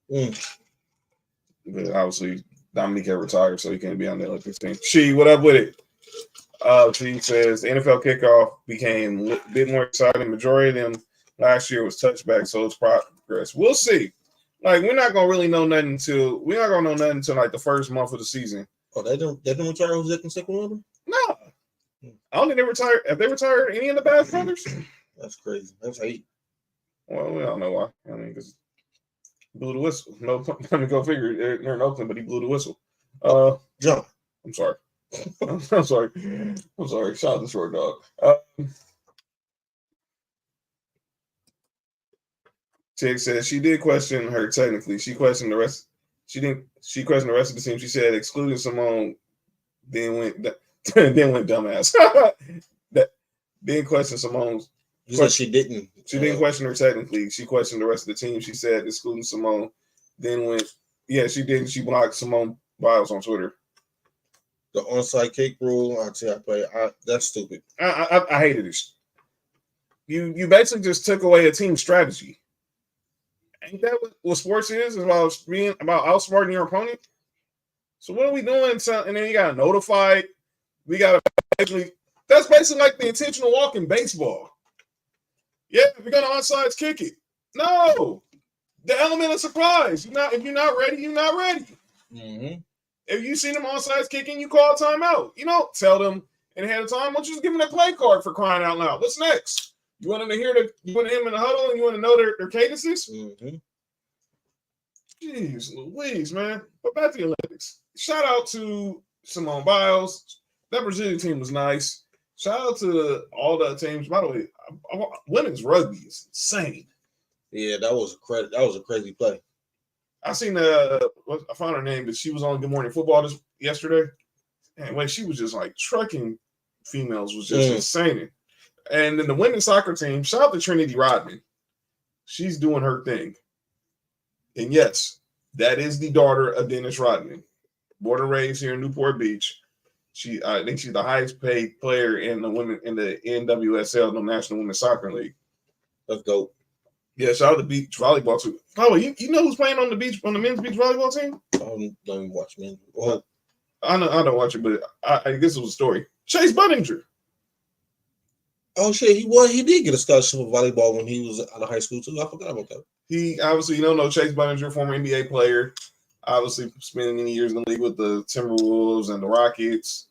But obviously Dominique had retired, so he can't be on the Olympics team. What up with it? She says the NFL kickoff became a bit more exciting. Majority of them last year was touchback, so it's progress. We'll see. Like, we're not gonna really know nothing until like the first month of the season. Oh, they didn't retire Jose Canseco? No. I don't think they retired. Have they retired any of the Bass brothers? That's crazy. That's 8. Well, we don't know why. I mean, because blew the whistle. No, let me go figure. They're in Oakland, but he blew the whistle. John. I'm sorry. I'm sorry. Shout out to Short Dog. Tig said she did question her technically. She questioned the rest. She didn't. She questioned the rest of the team. She said excluding Simone, then went then went dumbass. That didn't question Simone's. You said she didn't. She didn't question her technically. She questioned the rest of the team. She said excluding Simone, then went. Yeah, she didn't. She blocked Simone Biles on Twitter. The onside kick rule. I tell you, that's stupid. I hated it. You basically just took away a team strategy. Ain't that what sports is? It's about outsmarting your opponent. So what are we doing? And then you got to notify. We got to basically. That's basically like the intentional walk in baseball. Yeah, if you're gonna onside kick it. No, the element of surprise. If you're not ready, you're not ready. Mm-hmm. If you see them onside kicking, you call timeout. You don't tell them ahead of time. Why don't you just give them a play card for crying out loud? What's next? You want them to hear you want him in the huddle and you want to know their cadences? Mm-hmm. Jeez Louise, man. But back to the Olympics. Shout out to Simone Biles. That Brazilian team was nice. Shout out to all the teams. By the way, women's rugby is insane. Yeah, that was a crazy play. I seen I found her name, but she was on Good Morning Football yesterday. And wait, she was just like trucking females was just insane. And then the women's soccer team, shout out to Trinity Rodman. She's doing her thing. And yes, that is the daughter of Dennis Rodman. Born and raised here in Newport Beach. I think she's the highest paid player in the NWSL, the National Women's Soccer League. Let's go. Yeah, shout out to beach volleyball too. Oh, you know who's playing on the men's beach volleyball team? I don't even watch, man. Well, I don't watch it, but I guess it was a story. Chase Budinger. Oh shit, he did get a scholarship for volleyball when he was out of high school too. I forgot about that. He obviously, you don't know Chase Budinger, former NBA player, obviously spending many years in the league with the Timberwolves and the Rockets.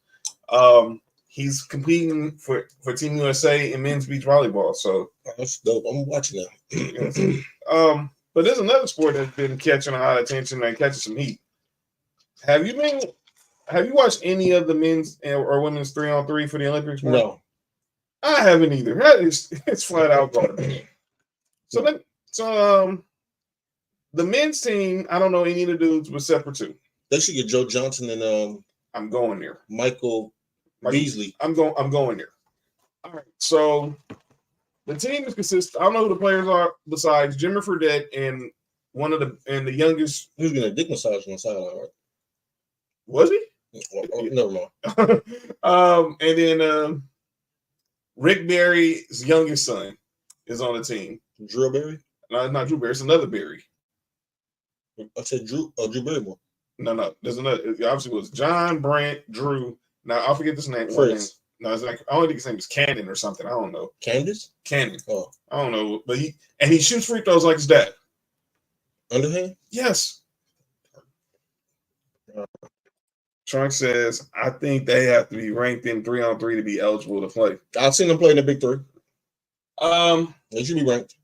He's competing for Team USA in men's beach volleyball. So that's dope. I'm watching that. But there's another sport that's been catching a lot of attention and catching some heat. Have you watched any of the men's or women's 3-on-3 for the Olympics? No, I haven't either. It's flat out garbage. So the men's team, I don't know any of the dudes except for two. They should get Joe Johnson and I'm going there. Michael Beasley. I'm going there. All right. So the team is consistent. I don't know who the players are besides Jimmy Fredette and the youngest. He was getting a dick massage on the sideline, right? Was he? Never mind. And then Rick Barry's youngest son is on the team. Drew Barry? No, not Drew Barry. It's another Barry. I said Drew. Drew Barrymore. No. There's another. It obviously was John, Brent, Drew. Now I'll forget this name. Chris. No, it's like I don't think his name is Cannon or something. I don't know. Candace? Cannon. Oh, I don't know. But he shoots free throws like his dad. Underhand? Yes. Trunk says, I think they have to be ranked in 3-on-3 to be eligible to play. I've seen them play in the Big Three. They should be ranked.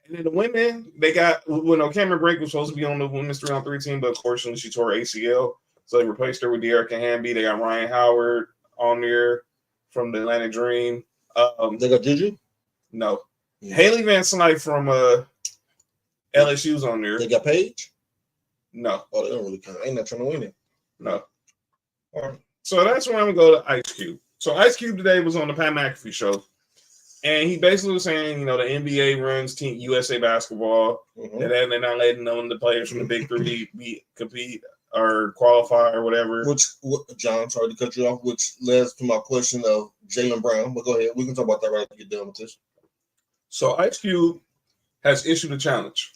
And then the women, they got Cameron Brink was supposed to be on the women's 3-on-3 team, but unfortunately she tore her ACL. So they replaced her with De'Erica Hamby. They got Ryan Howard on there from the Atlantic Dream. They got Juju? No. Yeah. Haley Van Snipe from LSU's on there. They got Paige? No. Oh, they don't really care. Ain't not trying to win it. No. All right. So that's when I'm going to go to Ice Cube. So Ice Cube today was on the Pat McAfee show. And he basically was saying, the NBA runs Team USA basketball. Mm-hmm. And they're not letting the players from the Big Three compete or qualify or whatever. John, sorry to cut you off, which leads to my question of Jaylen Brown. But go ahead. We can talk about that right after we get done with this. So Ice Cube has issued a challenge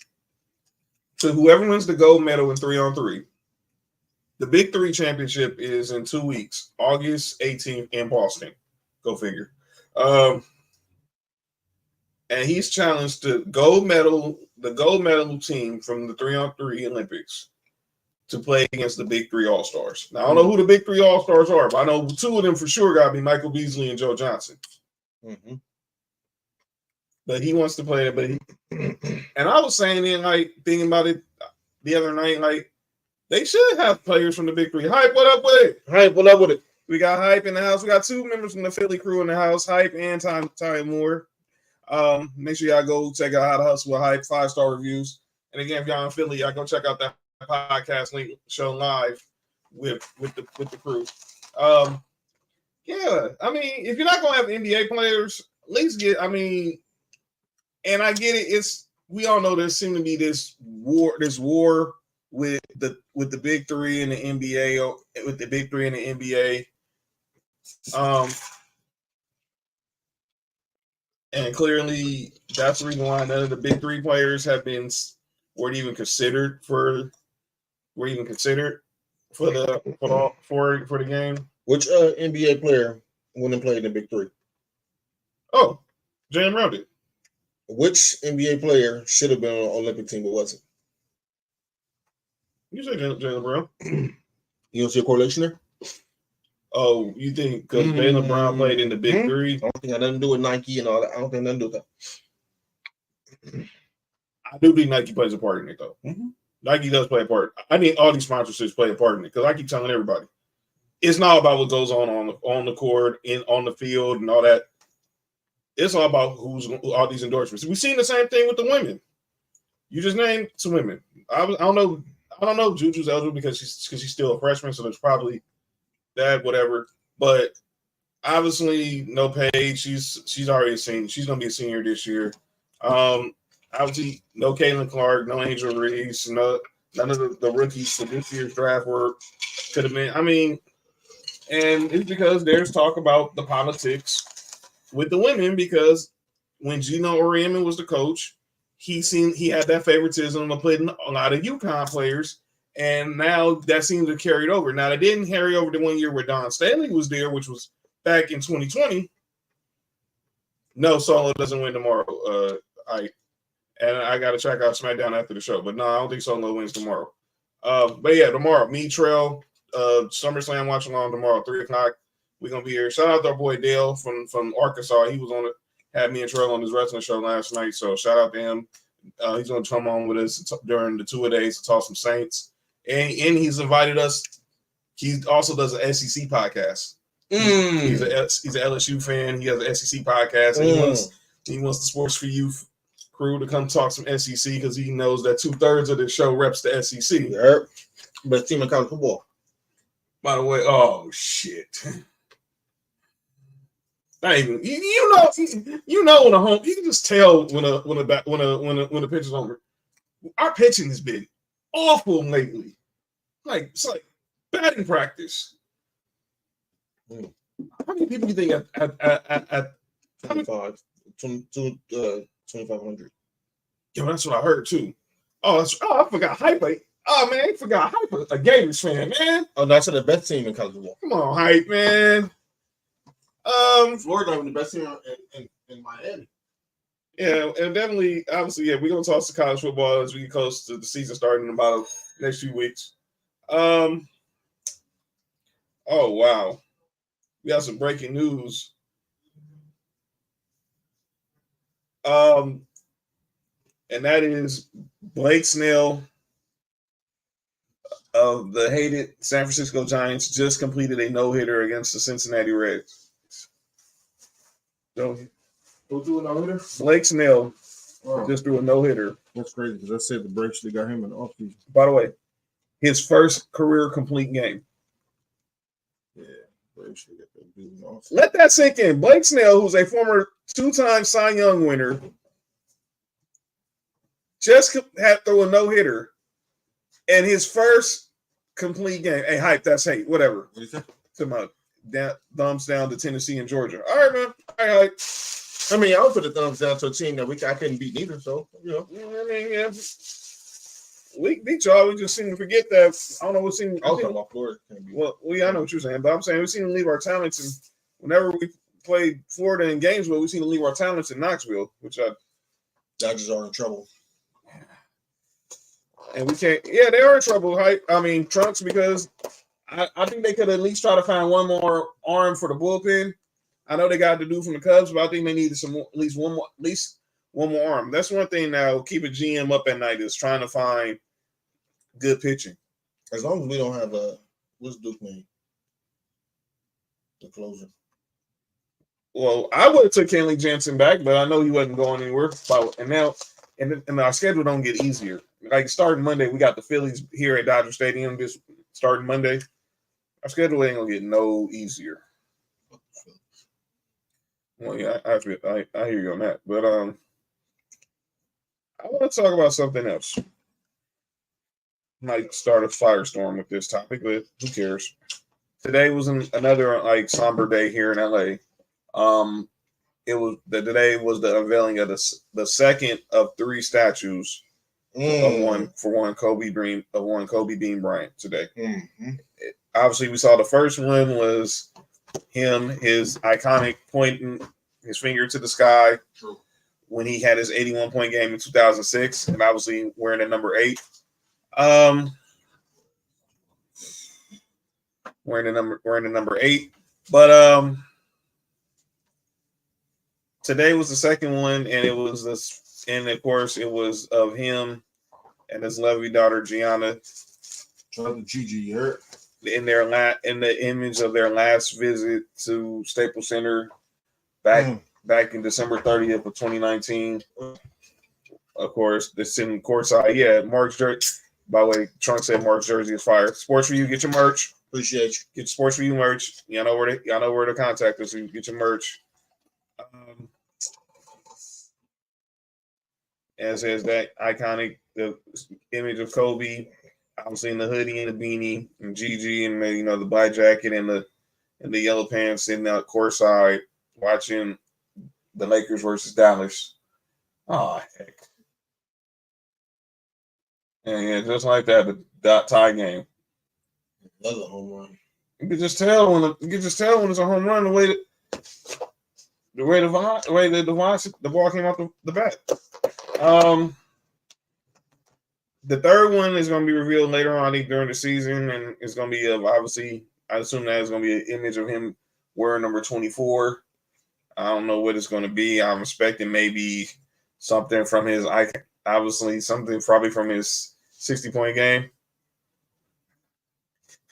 to whoever wins the gold medal in 3-on-3. The Big Three championship is in 2 weeks, August 18th in Boston. Go figure. And he's challenged the gold medal team from the 3-on-3 Olympics to play against the Big Three All-Stars. Now, I don't know who the Big Three All-Stars are, but I know two of them for sure got to be Michael Beasley and Joe Johnson. Mm-hmm. But he wants to play it. And I was saying thinking about it the other night, they should have players from the Big Three. Hype, what up with it? Hype, what up with it? We got Hype in the house. We got two members from the Philly crew in the house, Hype and Ty Moore. Make sure y'all go check out How to Hustle with Hype 5-star reviews. And again, if y'all in Philly, y'all go check out that podcast link show live with the crew. Yeah, I mean, if you're not gonna have NBA players, at least get. I mean, and I get it. It's we all know there seems to be this war with the big three in the NBA, with the big three in the NBA. And clearly that's the reason why none of the big three players weren't even considered for the game. Which NBA player went and played in the big three? Oh, Jalen Brown did. Which NBA player should have been on the Olympic team but wasn't? You say Jalen Brown. You don't see a correlation there? Oh, you think because Jalen Brown played in the big three? I don't think it had nothing to do with Nike and all that. I don't think nothing to do with that. I do think Nike plays a part in it, though. Mm-hmm. Nike does play a part. I need all these sponsorships play a part in it because I keep telling everybody, it's not about what goes on the court, on the field, and all that. It's all about who's all these endorsements. We've seen the same thing with the women. You just named some women. I don't know Juju's eligible because she's still a freshman, so there's probably that, whatever. But obviously, no Paige. She's already seen. She's gonna be a senior this year. Obviously, no Caitlin Clark, no Angel Reese, none of the rookies for this year's draft could have been. I mean, and it's because there's talk about the politics with the women because when Gino Auriemma was the coach, he had that favoritism of putting a lot of UConn players. And now that seems to carry over. Now, it didn't carry over the 1 year where Don Stanley was there, which was back in 2020. No, Solo doesn't win tomorrow. I got to check out SmackDown after the show. But no, I don't think Solo wins tomorrow. But yeah, tomorrow, me, Trell, SummerSlam watch along tomorrow, 3 o'clock. We're going to be here. Shout out to our boy Dale from Arkansas. He was on it, had me and Trell on his wrestling show last night. So shout out to him. He's going to come on with us during the 2 days to talk some Saints. And he's invited us. He also does an SEC podcast. He's an LSU fan. He has an SEC podcast. And he wants the Sports4U crew to come talk some SEC because he knows that 2/3 of the show reps the SEC. Yep. Best team in college football. By the way, oh shit. Not even you know when a home you can just tell when a pitcher's over. Our pitching has been awful lately. Like it's like batting practice. How many people do you think at 2,500? Yo, that's what I heard too. I forgot Hype. Oh man, I forgot Hype. A Gators fan, man. Oh, that's the best team in college football. Come on, Hype, man. Florida having the best team in Miami. Yeah, and definitely, obviously, yeah, we're gonna talk to college football as we get close to the season starting in about the next few weeks. Oh wow, we got some breaking news. And that is Blake Snell of the hated San Francisco Giants just completed a no-hitter against the Cincinnati Reds. Who threw a no-hitter? Blake Snell just threw a no-hitter. That's crazy because I said the Braves they got him in the offseason. By the way, his first career complete game. Yeah, Braves should get that dude in the offseason. Let that sink in. Blake Snell, who's a former 2-time Cy Young winner, just had throw a no-hitter and his first complete game. Hey, Hype, that's hate. Whatever. What do you say? To my thumbs down to Tennessee and Georgia. All right, man. All right, Hype. I mean, I would put the thumbs down to a team that I couldn't beat neither. So, you know. I mean, yeah. We beat y'all. We just seem to forget that. I don't know what seemed. I was talking about Florida. Well, I know what you're saying, but I'm saying we seem to leave our talents in. Whenever we played Florida in Gainesville, we seem to leave our talents in Knoxville, which Dodgers are in trouble. And we can't. Yeah, they are in trouble. I mean, Trunks, because I think they could at least try to find one more arm for the bullpen. I know they got to do from the Cubs, but I think they needed at least one more arm. That's one thing now. Keep a GM up at night is trying to find good pitching. As long as we don't have what's Duke name? The closer. Well, I would have took Kenley Jansen back, but I know he wasn't going anywhere. And our schedule don't get easier. Like starting Monday, we got the Phillies here at Dodger Stadium. Just starting Monday, our schedule ain't gonna get no easier. Well, yeah, I hear you on that, but I want to talk about something else. Might start a firestorm with this topic, but who cares? Today was another like somber day here in LA. Today was the unveiling of the second of 3 statues of one Kobe Bean Bryant today. Mm-hmm. Obviously, we saw the first one was him, his iconic pointing his finger to the sky. True. When he had his 81-point game in 2006, and obviously wearing the number 8. Wearing the number 8. But today was the second one, and it was this, and of course it was of him and his lovely daughter Gianna. Shout out to Gigi, you heard? In the image of their last visit to Staples Center back in December 30th of 2019. Of course, they're sitting courtside. Yeah, Mark's jersey. By the way, Trunk said Mark's jersey is fire. Sports4U, get your merch. Appreciate you. Get your Sports4U merch. Y'all know where to contact us. So you get your merch. As is that iconic the image of Kobe. I'm seeing the hoodie and the beanie and Gigi and the black jacket and the yellow pants sitting out courtside watching the Lakers versus Dallas. Oh heck. And yeah, just like that, the tie game. Another home run. You can just tell when it's a home run the way the ball came out the bat. The third one is going to be revealed later on during the season, and it's going to be obviously. I assume that it's going to be an image of him wearing number 24. I don't know what it's going to be. I'm expecting maybe something from his obviously something probably from his 60-point game.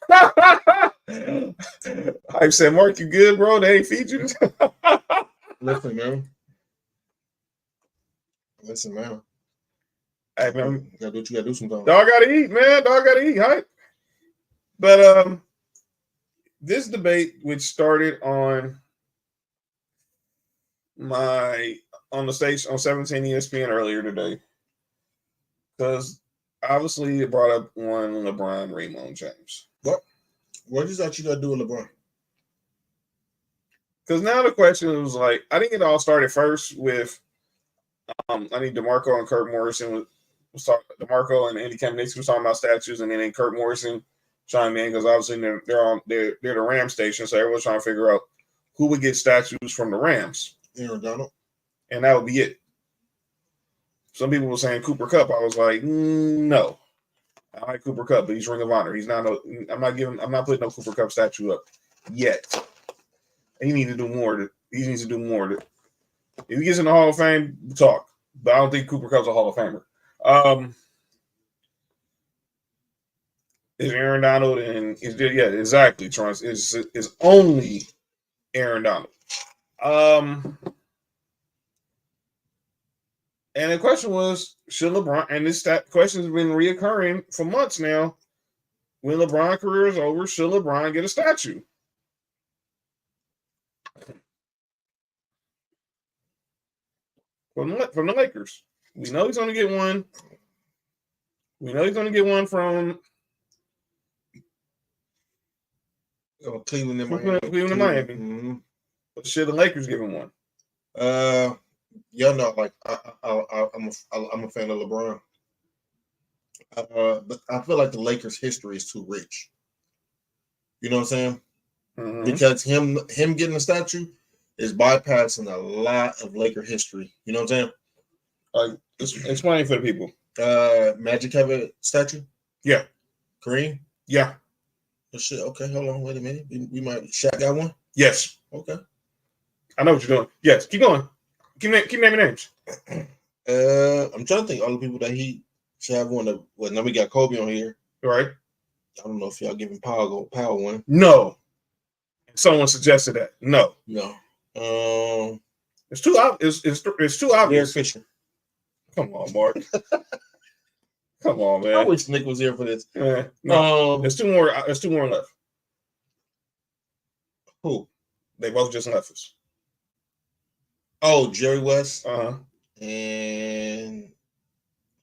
I said, Mark, you good, bro? They ain't feed you. Listen, man. Hey, man. You gotta do what you gotta do sometimes. Dog gotta eat, man. Dog gotta eat, right? But this debate, which started on the station on 17 ESPN earlier today, because obviously it brought up one LeBron Raymond James. What is that you gotta do with LeBron? Because now the question was like, I think it all started first with I think DeMarco and Kurt Morrison was talking. DeMarco and Andy Kamenetsky was talking about statues, and then Kurt Morrison chimed in because obviously they're the Ram station, so everyone's trying to figure out who would get statues from the Rams. Aaron Donald, and that would be it. Some people were saying Cooper Kupp. I was like, no, I like Cooper Kupp, but he's Ring of Honor. He's not. I'm not putting no Cooper Kupp statue up yet. He needs to do more. He needs to do more. If he gets in the Hall of Fame, we'll talk. But I don't think Cooper Kupp's a Hall of Famer. Is Aaron Donald and exactly. Trunks is only Aaron Donald. And the question was, should LeBron? And this question has been reoccurring for months now. When LeBron's career is over, should LeBron get a statue? From the Lakers. We know he's going to get one. We know he's going to get one from Cleveland and Miami. Mm-hmm. But should the Lakers give him one? Y'all know, like I'm a fan of LeBron. But I feel like the Lakers' history is too rich. You know what I'm saying? Mm-hmm. Because him getting a statue is bypassing a lot of Laker history. You know what I'm saying? Explain for the people. Magic have a statue? Yeah. Kareem? Yeah. Oh, shit. Okay, hold on. Wait a minute. We might. Shaq got one? Yes. Okay. I know what you're doing. Yes. Keep going. Keep naming names. I'm trying to think all the people that he should have one. Well, now we got Kobe on here. All right. I don't know if y'all giving Power one. No. Someone suggested that. No. It's too obvious. It's too obvious. Derek Fisher. Come on, Mark. Come on, man. I wish Nick was here for this. No, there's two more. There's two more left. Who? They both just left us. Oh, Jerry West. And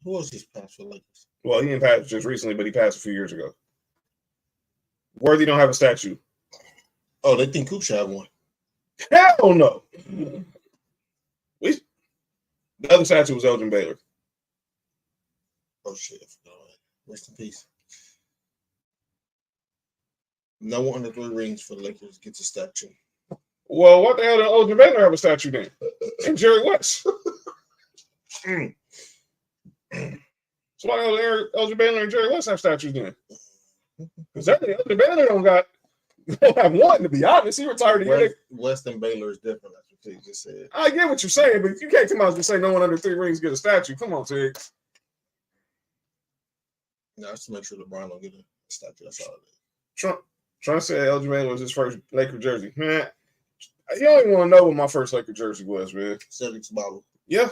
who else just passed for Lakers? Well, he didn't pass just recently, but he passed a few years ago. Worthy don't have a statue. Oh, they think Coop should have one. Hell no. The other statue was Elgin Baylor. Oh shit! Rest in peace. No one under 3 rings for the Lakers gets a statue. Well, what the hell did Elgin Baylor have a statue then? And Jerry West. So why don't Elgin Baylor and Jerry West have statues then? Because Elgin Baylor don't have one, to be honest. He retired a year. West and Baylor is different. That's what Tig just said. I get what you're saying, but you can't come out and say no one under 3 rings get a statue. Come on, Tig. No, just to make sure LeBron don't get a statue. That's all it is. Trump said Elgin Baylor was his first Laker jersey. Man, you don't even want to know what my first Laker jersey was, man. Cedric Ceballos. Yeah.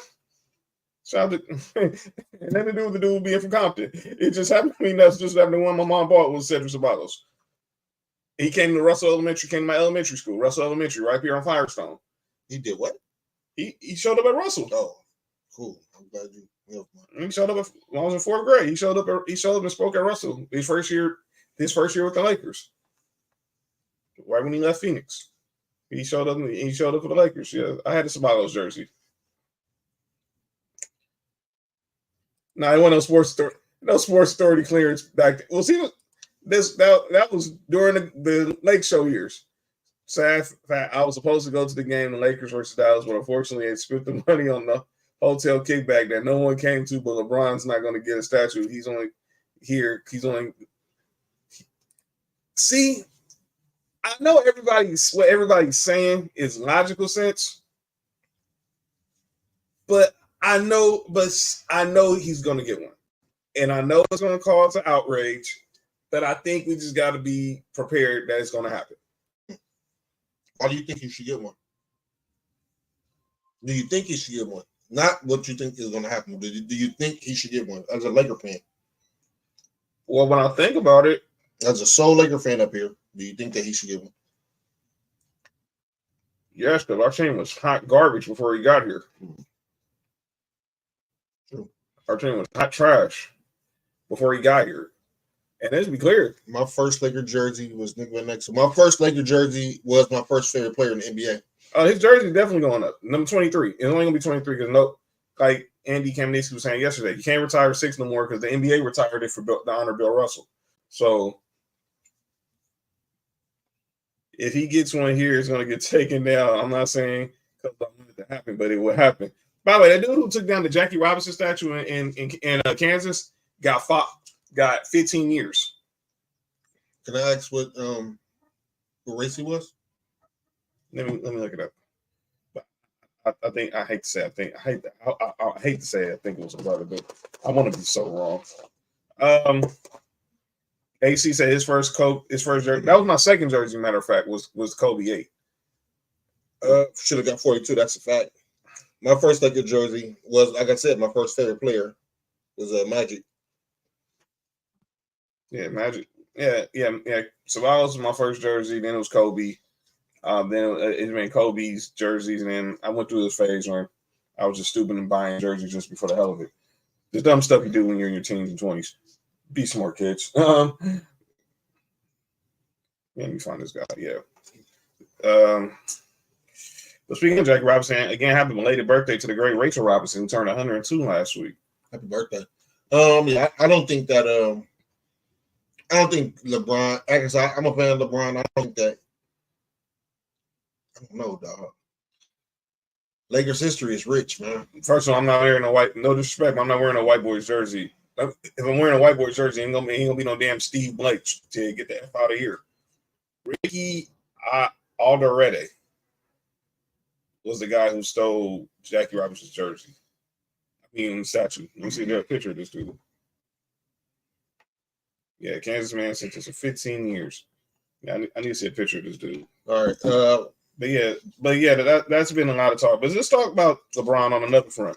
Shout out to, and nothing to do with the dude being from Compton. It just happened to me. That's just happened. The one my mom bought was Cedric Ceballos. He came to Russell Elementary, came to my elementary school, Russell Elementary, right here on Firestone. He did what? He showed up at Russell. Oh, cool. I'm glad you helped me. He showed up when I was in 4th grade. He showed up and spoke at Russell his first year with the Lakers. Right when he left Phoenix. He showed up for the Lakers. Yeah, I had a Ceballos jersey. Now, it wasn't no sports authority clearance back then. Well, see, that was during the Lake Show years. Sad fact, I was supposed to go to the game, the Lakers versus Dallas, but unfortunately, they spent the money on the hotel kickback that no one came to. But LeBron's not going to get a statue. He's only here. See, I know what everybody's saying is logical sense, but I know he's going to get one. And I know it's going to cause an outrage, but I think we just got to be prepared that it's going to happen. Why do you think he should get one? Do you think he should get one? Not what you think is going to happen. Do you think he should get one as a Laker fan? Well, when I think about it, as a sole Laker fan up here, do you think that he should get one? Yes, because our team was hot garbage before he got here. True. Our team was hot trash before he got here. And let's be clear. My first Laker jersey was Nick Van Exel. My first Laker jersey was my first favorite player in the NBA. His jersey is definitely going up. Number 23. It's only going to be 23 because like Andy Kamenetsky was saying yesterday, you can't retire 6 no more because the NBA retired it for the honor Bill Russell. So if he gets one here, it's going to get taken down. I'm not saying because I want it to happen, but it will happen. By the way, that dude who took down the Jackie Robinson statue in Kansas got 15 years. Can I ask what race he was? Let me look it up. But I think I hate to say it. I hate to say it. I think it was a brother, but I want to be so wrong. AC said his first jersey. That was my second jersey. Matter of fact, was Kobe 8. Should have got 42. That's a fact. My first Laker jersey was, like I said, my first favorite player was Magic. Yeah, Magic. Yeah. Ceballos was my first jersey. Then it was Kobe. Then it's been Kobe's jerseys, and then I went through this phase where I was just stupid and buying jerseys just for the hell of it. The dumb stuff you do when you're in your teens and 20s. Be smart, kids. Let me find this guy. Yeah. But speaking of Jackie Robinson, again, happy belated birthday to the great Rachel Robinson, who turned 102 last week. Happy birthday. Yeah, I don't think that. I don't think LeBron. I'm a fan of LeBron. I don't think that. I don't know, dog. Lakers history is rich, man. First of all, I'm not wearing no disrespect, I'm not wearing a white boy's jersey. If I'm wearing a white boy's jersey, ain't gonna be no damn Steve Blake to get the F out of here. Ricky Alderete was the guy who stole Jackie Robinson's jersey. Statue. Let me see a picture of this dude. Yeah, Kansas man sentence of 15 years. Yeah, I need to see a picture of this dude. All right. that's been a lot of talk. But let's talk about LeBron on another front.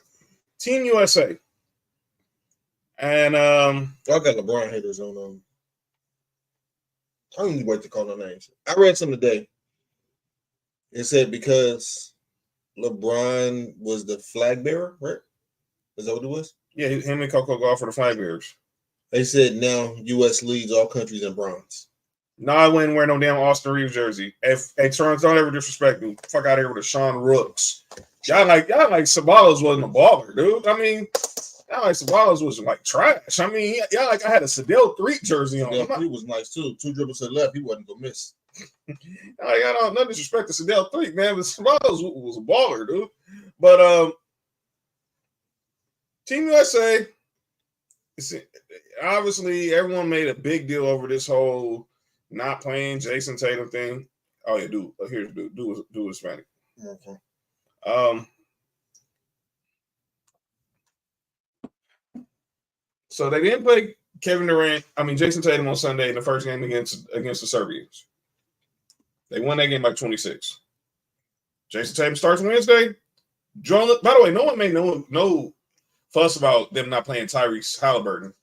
Team USA. And I got LeBron haters on I don't even wait to call no names. I read something today. It said because LeBron was the flag bearer, right? Is that what it was? Yeah, him and Coco Gauff for the flag bearers. They said now U.S. leads all countries in bronze. No, I wouldn't wear no damn Austin Reeves jersey. If Terrence, don't ever disrespect me. Fuck out of here with a Sean Rooks. Y'all like Sabalos wasn't a baller, dude. I mean, y'all like Sabalos was like trash. I mean, y'all like I had a Sedell 3 jersey on. Sedell 3 was nice too. 2 dribbles to the left, he wasn't gonna miss. I got no disrespect to Sedell 3, man, but Sabalos was a baller, dude. But Team USA, obviously everyone made a big deal over this whole not playing Jason Tatum thing. Oh yeah, dude. Here's do Hispanic. Okay. So they didn't play Jason Tatum on Sunday in the first game against the Serbians. They won that game by 26. Jason Tatum starts Wednesday. By the way, no one made no fuss about them not playing Tyrese Halliburton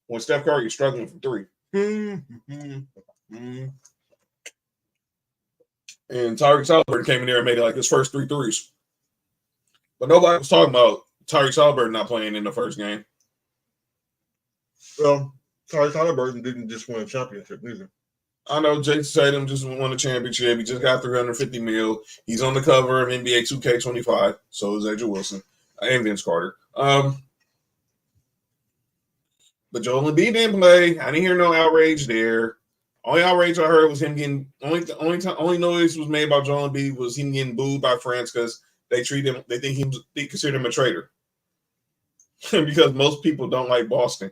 when Steph Curry is struggling from 3. And Tyrese Halliburton came in there and made like his first 3 threes. But nobody was talking about Tyrese Halliburton not playing in the first game. Well, Tyrese Halliburton didn't just win a championship either. I know Jason Tatum just won a championship. He just got $350 million. He's on the cover of NBA 2K25. So is Andrew Wilson and Vince Carter. But Joel Embiid didn't play. I didn't hear no outrage there. Only outrage I heard was him getting only noise was made about Joel Embiid was him getting booed by friends because they consider him a traitor. Because most people don't like Boston.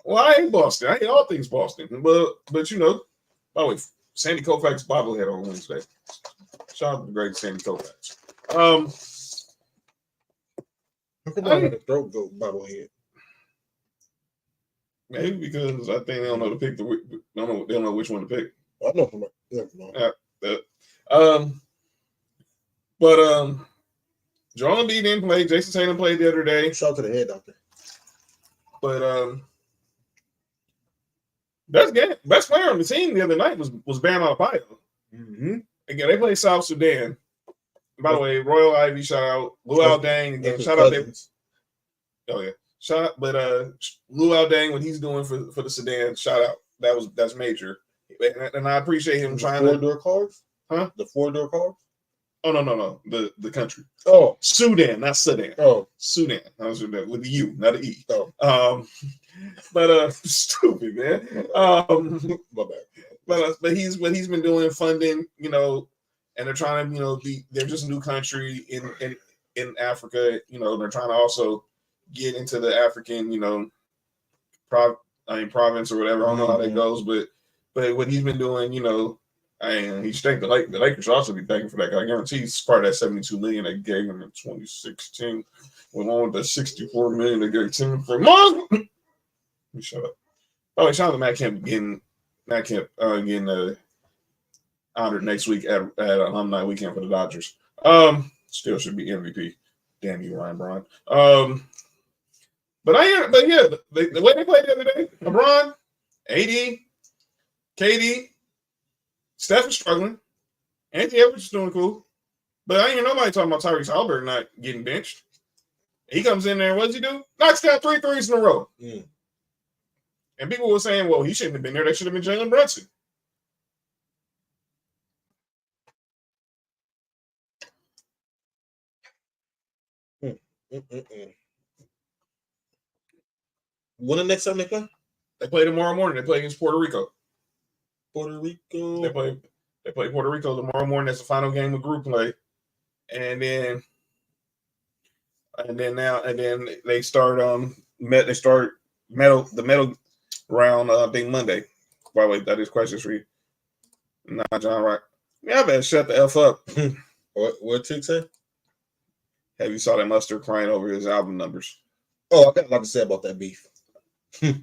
Well, I hate Boston. I hate all things Boston. But you know, by the way, Sandy Koufax bobblehead on Wednesday. Shout out to the great Sandy Koufax. How come I had a throat goat bobblehead? Maybe because I think they don't know to pick they don't know which one to pick. I know from Joel Embiid didn't play. Jason Tatum played the other day. Shout out to the head doctor. But best player on the team the other night was Bam Adebayo. Mm-hmm. Again, they play South Sudan. By the way, Royal Ivy, shout out. Luau Dang again. Shout out there. Oh yeah. Shout out, but Luau Dang, what he's doing for the Sudan, shout out. That's major. And I appreciate him trying to 4-door cars? Huh? The 4-door cars? Oh no. The country. Oh. Sudan, not Sudan. Oh. Sudan. I was with the U, not the E. Oh. But stupid, man. My bad. But he's been doing funding, you know, and they're trying to, you know, they're just a new country in Africa, you know, they're trying to also get into the African, you know, province or whatever. I don't know how that goes, but what he's been doing, you know, and he should thank the Lakers should also be thankful for that. I guarantee he's part of that $72 million they gave him in 2016, along with the $64 million they gave him for a month. Shut up. Oh, shout out to Matt Kemp getting honored next week at Alumni Weekend for the Dodgers. Still should be MVP. Damn you, Ryan Braun. But the way they played the other day, LeBron, AD, KD, Steph is struggling. Anthony Edwards is doing cool. But I ain't hear nobody talking about Tyrese Halliburton not getting benched. He comes in there, what does he do? Knocks down 3 threes in a row. Mm. And people were saying, well, he shouldn't have been there. That should have been Jalen Brunson. When the next time they play? They play tomorrow morning. They play against Puerto Rico. Puerto Rico. They play Puerto Rico tomorrow morning. That's the final game of group play. And then they start the medal round I think Monday. By the way, that is questions for you. Nah, John, right? Yeah, I better shut the F up. What Tick say? Have you saw that Mustard crying over his album numbers? Oh, I got a lot to say about that beef. Who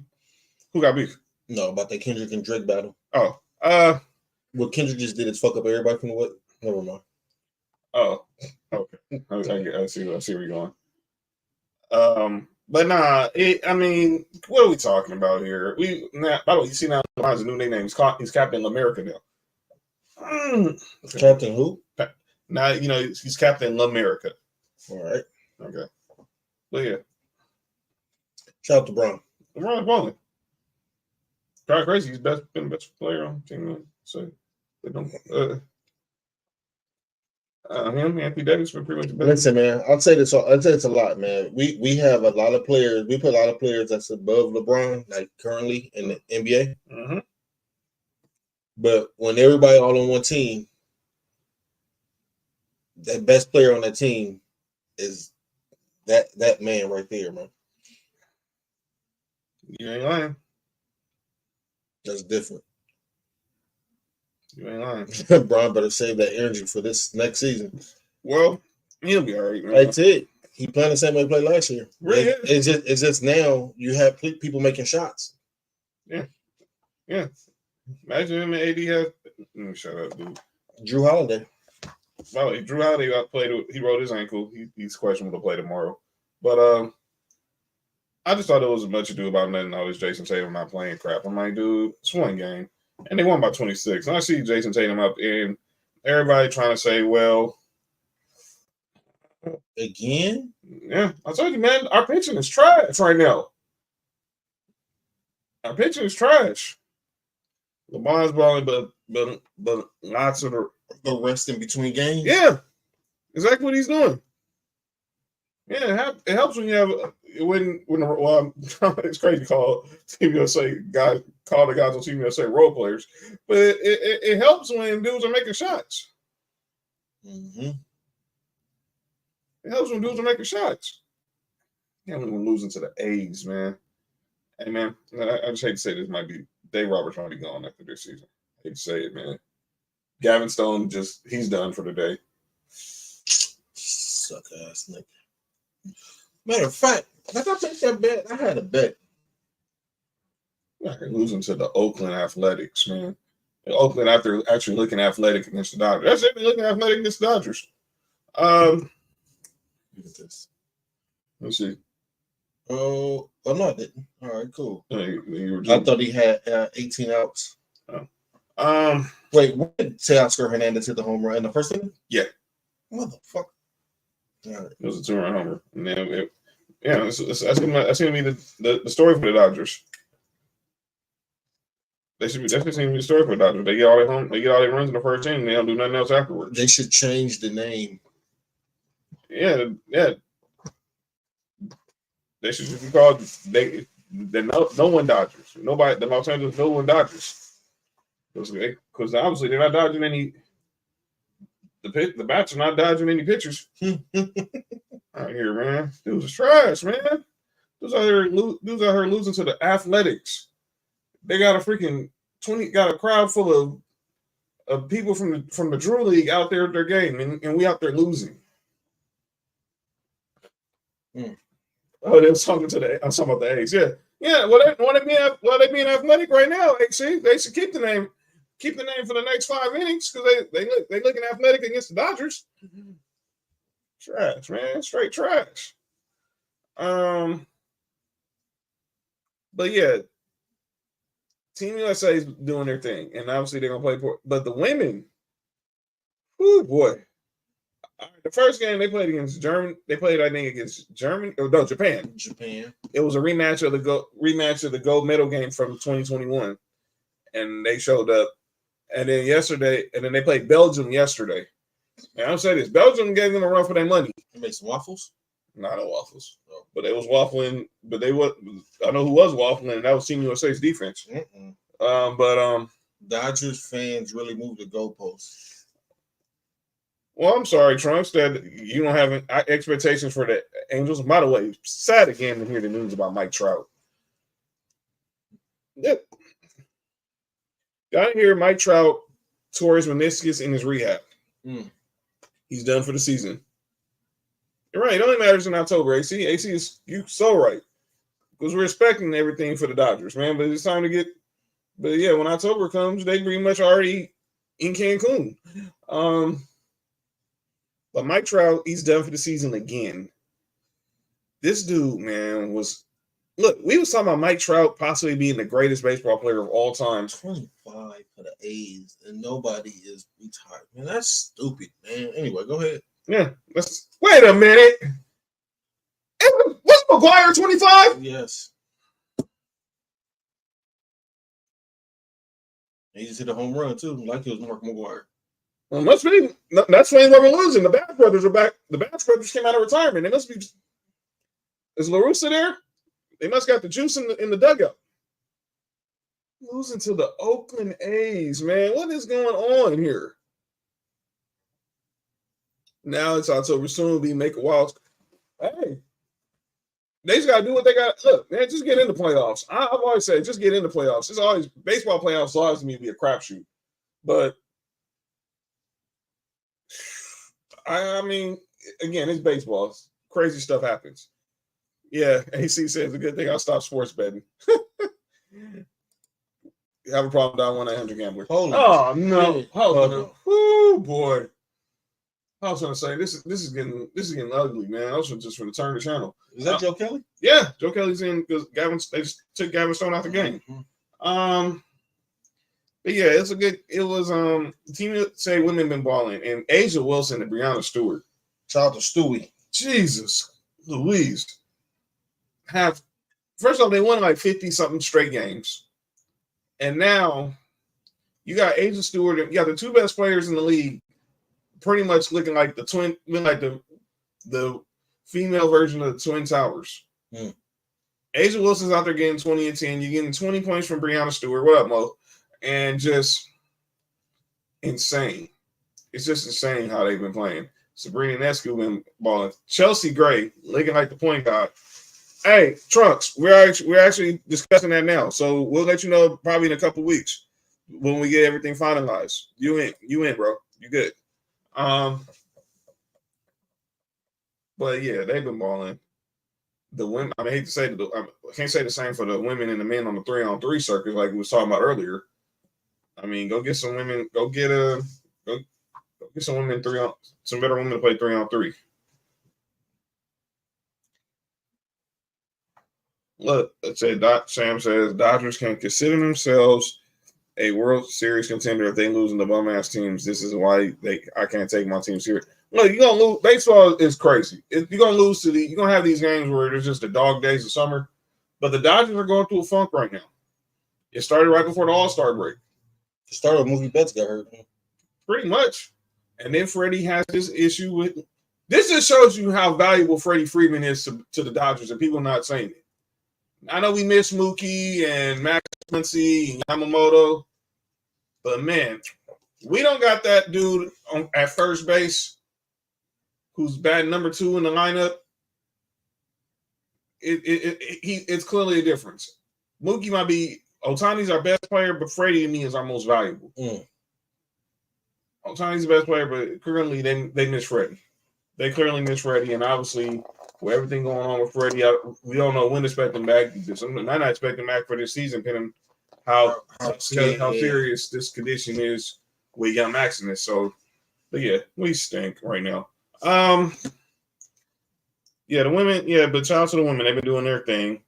got beef? No, about that Kendrick and Drake battle. Oh, what Kendrick just did is fuck up everybody from the what? Never mind. Oh, okay. I see where you're going. But nah, I mean, what are we talking about here? By the way, you see now LeBron's new nickname. He's Captain America now. Captain who? Now he's Captain America. All right. Okay. But yeah. Shout out to Bron. LeBron's balling. Kind of crazy. He's been the best player on the team. So they don't. Him, Anthony Davis, been pretty much the best. Listen, man, I'll say this a lot, man. We have a lot of players. We put a lot of players that's above LeBron, like currently in the NBA. Mm-hmm. But when everybody all on one team, the best player on that team is that man right there, man. You ain't lying. That's different. You ain't lying. Bron better save that energy for this next season. Well, he'll be all right, man. That's it. He playing the same way he played last year. Really? It's just now you have people making shots. Yeah. Imagine him and AD have. Shut up, dude. Jrue Holiday. Well, Jrue Holiday got played. He rolled his ankle. He's questionable to play tomorrow. But I just thought there was much ado about nothing. All this Jason Tatum not playing crap. I'm like, dude, it's one game. And they won by 26. And I see Jason Tatum up and everybody trying to say, well. Again? Yeah. I told you, man, our pitching is trash right now. Our pitching is trash. LeBron's balling, but lots of the rest in between games? Yeah. Exactly what he's doing. Yeah, it helps when you have it's crazy call Team USA guys call the guys on Team USA role players, but it helps when dudes are making shots. Mm-hmm. It helps when dudes are making shots. Yeah, when we're losing to the A's, man. Hey, man, I just hate to say this might be Dave Roberts might be gone after this season. I hate to say it, man. Gavin Stone he's done for the day. Suck ass nigga. Matter of fact, did I make that bet? I had a bet. They're losing to the Oakland Athletics, man. Oakland after actually looking athletic against the Dodgers. That's it. They're looking athletic against the Dodgers. Look at this. Let's see. Oh, no, I didn't. All right, cool. I thought he had 18 outs. Oh. Wait, when did Teoscar Hernandez hit the home run in the first inning? Yeah. Motherfucker. All right. It was a 2-run homer. And then that's gonna be the story for the Dodgers. That's gonna be the story for the Dodgers. They get all their runs in the first inning, and they don't do nothing else afterwards. They should change the name. Yeah. They should just be called the No One Dodgers. Nobody, the Los Angeles No One Dodgers. Because obviously they're not dodging any. The bats are not dodging any pitchers. Out here, man. Dudes is trash, man. Dudes out here losing to the Athletics. They got a freaking got a crowd full of people from the Drew League out there at their game, and we out there losing. Oh, they was talking I'm talking about the A's. Yeah. Well, they being athletic right now. See, they should keep the name for the next 5 innings because they looking athletic against the Dodgers. Trash, man, straight trash. But yeah, Team USA is doing their thing, and obviously they're gonna play. But the women, oh boy. The first game they played against Germany. They played, I think, against Germany. Oh no, Japan. It was a rematch of the gold medal game from 2021, and they showed up. And then they played Belgium yesterday. And I'll say this: Belgium gave them a run for their money. You made some waffles? Not no waffles, but they was waffling. But I know who was waffling, and that was Team USA's defense. Dodgers fans really moved the goalposts. Well, I'm sorry, Trunks, that you don't have expectations for the Angels. By the way, sad again to hear the news about Mike Trout. Yep. Got to hear Mike Trout tore his meniscus in his rehab. He's done for the season. You're right. It only matters in October, AC. AC is you so right. Because we're expecting everything for the Dodgers, man. But it's time to get. But yeah, when October comes, they pretty much already in Cancun. But Mike Trout, he's done for the season again. This dude, man, was look. We was talking about Mike Trout possibly being the greatest baseball player of all time. 25 for the A's, and nobody is retired. Man, that's stupid, man. Anyway, go ahead. Yeah, wait a minute. Was McGuire 25? Yes. He just hit a home run too, like it was Mark McGuire. Well, must be. That's when we're losing. The Bass brothers are back. The Bass brothers came out of retirement. They must be. Is LaRussa there? They must got the juice in the dugout. Losing to the Oakland A's, man. What is going on here? Now it's October. Soon will be make a wild. Hey, they just gotta do what they got. Look, man, just get in the playoffs. I've always said, just get in the playoffs. It's always baseball playoffs always to me be a crapshoot. But I mean, again, it's baseball. Crazy stuff happens. Yeah, AC says a good thing. I'll stop sports betting. You have a problem, dial 1-800-GAMBLER. Oh no! Oh boy! I was gonna say this is getting ugly, man. I was just going to turn the channel. Is that Joe Kelly? Yeah, Joe Kelly's in because they just took Gavin Stone out the game. Mm-hmm. But yeah, it was the team say women been balling and Asia Wilson and Brianna Stewart. Shout out to Stewie. Jesus Louise. First off, they won like 50-something straight games. And now you got Asia Stewart, you got the two best players in the league pretty much looking like the female version of the Twin Towers. Mm. Asia Wilson's out there getting 20 and 10. You're getting 20 points from Brianna Stewart. What up, Mo? And just insane. It's just insane how they've been playing. Sabrina Nescu been balling. Chelsea Gray looking like the point guard. Hey, Trunks, we're actually discussing that now. So we'll let you know probably in a couple weeks when we get everything finalized. You in, bro. You good. But yeah, they've been balling. The women, I hate to say I can't say the same for the women and the men on the 3-on-3 circuit like we was talking about earlier. I mean, go get some women, go get some women some better women to play 3-on-3. Look, Sam says Dodgers can consider themselves a World Series contender if they lose in the bum ass teams. This is why I can't take my team serious. Look, you're gonna lose. Baseball is crazy. You're gonna lose you're gonna have these games where there's just the dog days of summer. But the Dodgers are going through a funk right now. It started right before the All-Star break. It started when Mookie Betts got hurt. Pretty much. And then Freddie has this issue with this just shows you how valuable Freddie Freeman is to the Dodgers, and people are not saying it. I know we miss Mookie and Max Muncy and Yamamoto, but man, we don't got that dude at first base who's batting number 2 in the lineup. It's clearly a difference. Mookie might be Ohtani's our best player, but Freddie to me is our most valuable. Ohtani's the best player, but currently they miss Freddie. They clearly miss Freddie, and obviously with everything going on with Freddie, we don't know when to expect him back. I'm not expecting him back for this season, depending how serious this condition is with Young Maximus. So, but yeah, we stink right now. Yeah, the women, but shout out to the women. They've been doing their thing.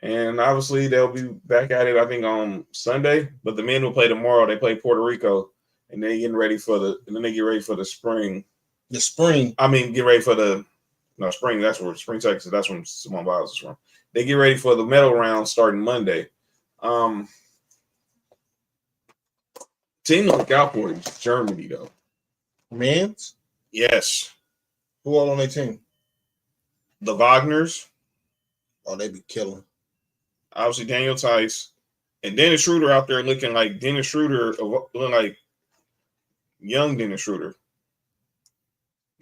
And obviously they'll be back at it, I think, on Sunday. But the men will play tomorrow. They play Puerto Rico, and they get ready for the spring. The spring. I mean, get ready for spring. That's where Spring, Texas. That's when Simone Biles is from. They get ready for the medal round starting Monday. Team to look out for is Germany, though. Men's? Yes. Who all on their team? The Wagners. Oh, they be killing. Obviously, Daniel Tice. And Dennis Schroeder out there looking like Dennis Schroeder, looking like young Dennis Schroeder.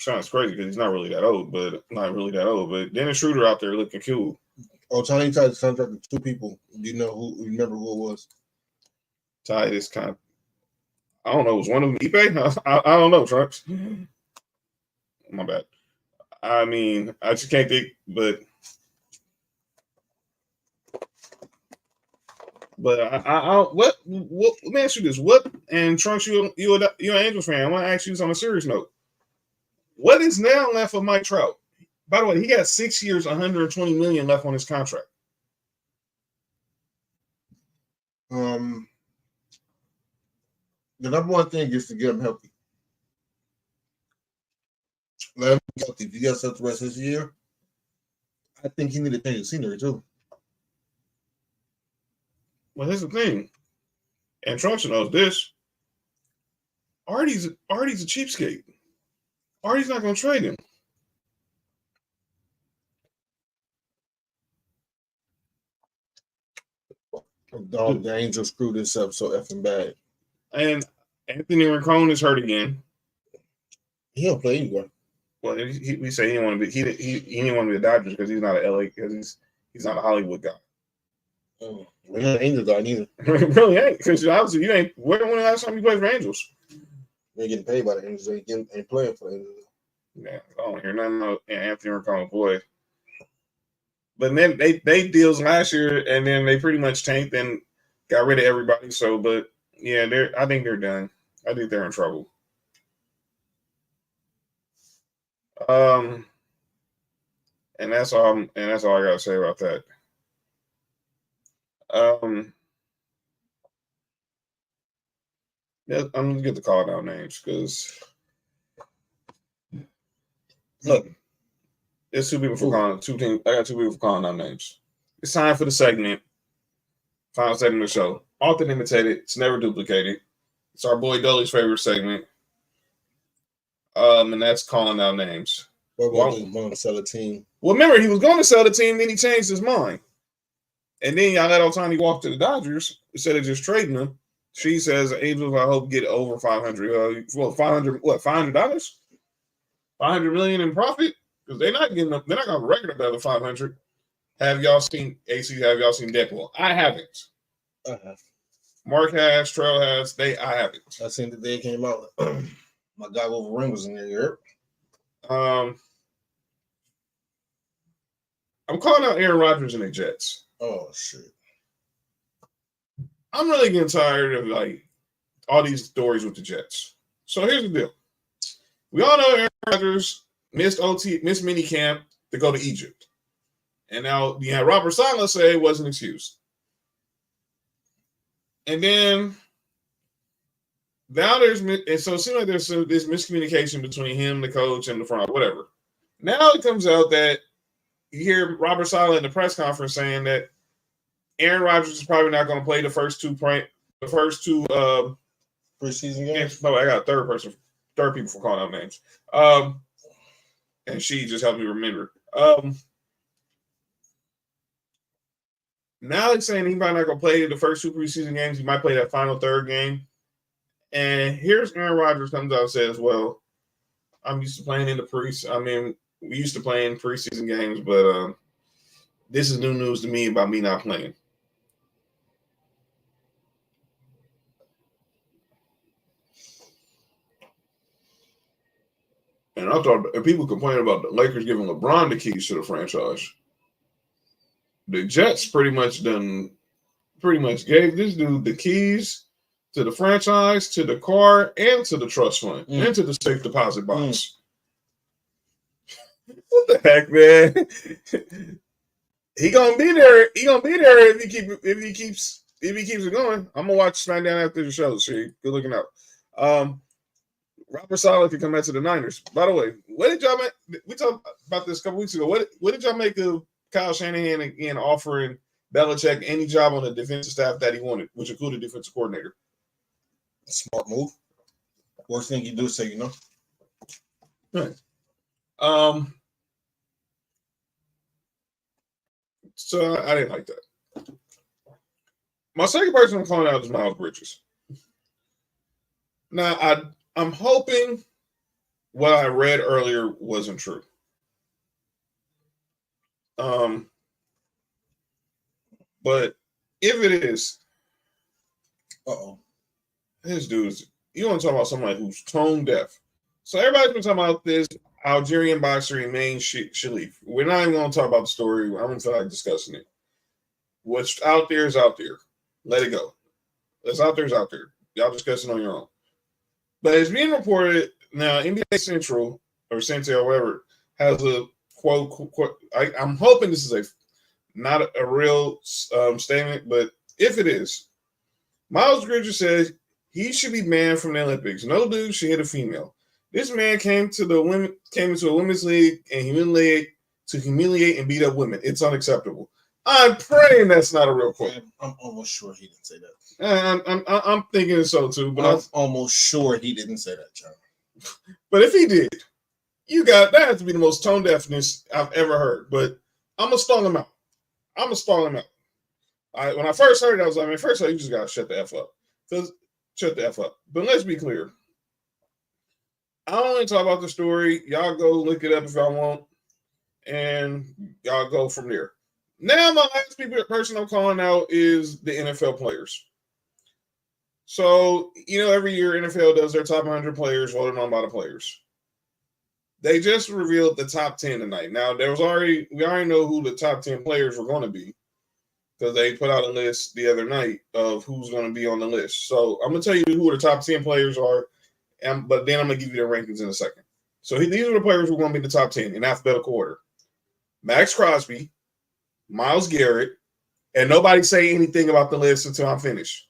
Sounds crazy because he's not really that old, but Dennis Schroeder out there looking cool. Ohtani tried to contract with 2 people. Do you remember who it was? Ty is kind of, I don't know. Was one of them Ipe? I don't know, Trunks. My bad. I mean, I just can't think, but But what? Let me ask you this: what? And Trunks, you're an Angels fan. I want to ask you this on a serious note. What is now left of Mike Trout? By the way, he got 6 years, 120 million left on his contract. The number one thing is to get him healthy. Let him be healthy. If he gets up the rest of this year, I think he need to change the scenery too. Well, here's the thing, and Trunks knows this. Artie's a cheapskate. Artie's not going to trade him. Dog, the Angels screwed this up so effing bad. And Anthony Rincon is hurt again. He don't play anywhere. Well, we say he didn't want to be. He didn't want to be a Dodgers because he's not a LA because he's not a Hollywood guy. We're not an Angels guy neither. Really ain't, because obviously you ain't. When the last time you played for Angels? You ain't getting paid by the Angels. Ain't playing for the Angels. Yeah, I don't hear nothing about Anthony Rincon, boy. But then they deals last year, and then they pretty much tanked and got rid of everybody. So, but yeah, I think they're done. I think they're in trouble. And that's all. I gotta say about that. Yeah, I'm gonna get the call down names because look, there's two people for calling. I got two people for calling down names. It's time for the segment. Final segment of the show. Often imitated. It's never duplicated. It's our boy Dolly's favorite segment. And that's calling out names. What about he want to sell a team? Well, remember, he was going to sell the team, then he changed his mind. And then y'all let Ohtani walk to the Dodgers instead of just trading him. She says, Angels, I hope, get over 500. Well, 500, what, $500? $500 million in profit? Because they're not getting up. They're not going to have a record above 500. Have y'all seen AC? Have y'all seen Deadpool? I haven't. I have. Mark has, Trail has. I haven't. I seen the day it came out. My guy Wolverine was in there. I'm calling out Aaron Rodgers and the Jets. Oh shit! I'm really getting tired of like all these stories with the Jets. So here's the deal: we all know Aaron Rodgers missed minicamp to go to Egypt, and now you had Robert Saleh say it wasn't an excuse. And then now so it seems like there's this miscommunication between him, the coach, and the front, whatever. Now it comes out that you hear Robert Saleh in the press conference saying that Aaron Rodgers is probably not going to play the first two preseason games. No, I got third people for calling out names. And she just helped me remember. Now he's saying he's probably not going to play the first two preseason games. He might play that final third game. And here's Aaron Rodgers comes out and says, well, I'm used to playing in the preseason. I mean, we used to play in preseason games, but this is new news to me about me not playing. And I thought if people complain about the Lakers giving LeBron the keys to the franchise, the Jets pretty much gave this dude the keys to the franchise, to the car, and to the trust fund, and to the safe deposit box. What the heck, man? He gonna be there. He gonna be there if he keeps it going. I'm gonna watch SmackDown after the show. So good looking out. Robert Saleh can come back to the Niners. By the way, what did y'all make? We talked about this a couple weeks ago. What did y'all make of Kyle Shanahan again offering Belichick any job on the defensive staff that he wanted, which included defensive coordinator? Smart move. Worst thing you do is say, Right. So I didn't like that. My second person I'm calling out is Miles Bridges. Now I'm hoping what I read earlier wasn't true. But if it is, this dude's, you want to talk about somebody who's tone deaf. So everybody's been talking about this Algerian boxer Iman Shalif. We're not even going to talk about the story. I don't feel like discussing it. What's out there is out there. Let it go. It's out there. It's out there. Y'all discuss it on your own. But it's being reported now. NBA Central or Central, whatever, has a quote. I'm hoping this is not a real statement, but if it is, Miles Bridges says he should be banned from the Olympics. No dude should hit a female. This man came into a women's league and humiliate and beat up women. It's unacceptable. I'm praying that's not a real quote. I'm almost sure he didn't say that. I'm thinking so too, but I'm almost sure he didn't say that, John. But if he did, that has to be the most tone deafness I've ever heard. But I'm gonna stall him out. When I first heard it, I was like, first of all, you just gotta shut the F up. Shut the F up. But let's be clear. I don't want to talk about the story. Y'all go look it up if y'all want, and y'all go from there. Now, my last person I'm calling out is the NFL players. So, every year NFL does their top 100 players voted on by the players. They just revealed the top 10 tonight. Now, we already know who the top 10 players were going to be because they put out a list the other night of who's going to be on the list. So, I'm going to tell you who the top 10 players are, but then I'm going to give you their rankings in a second. So, these are the players who are going to be the top 10 in alphabetical order. Max Crosby, Myles Garrett, and nobody say anything about the list until I'm finished.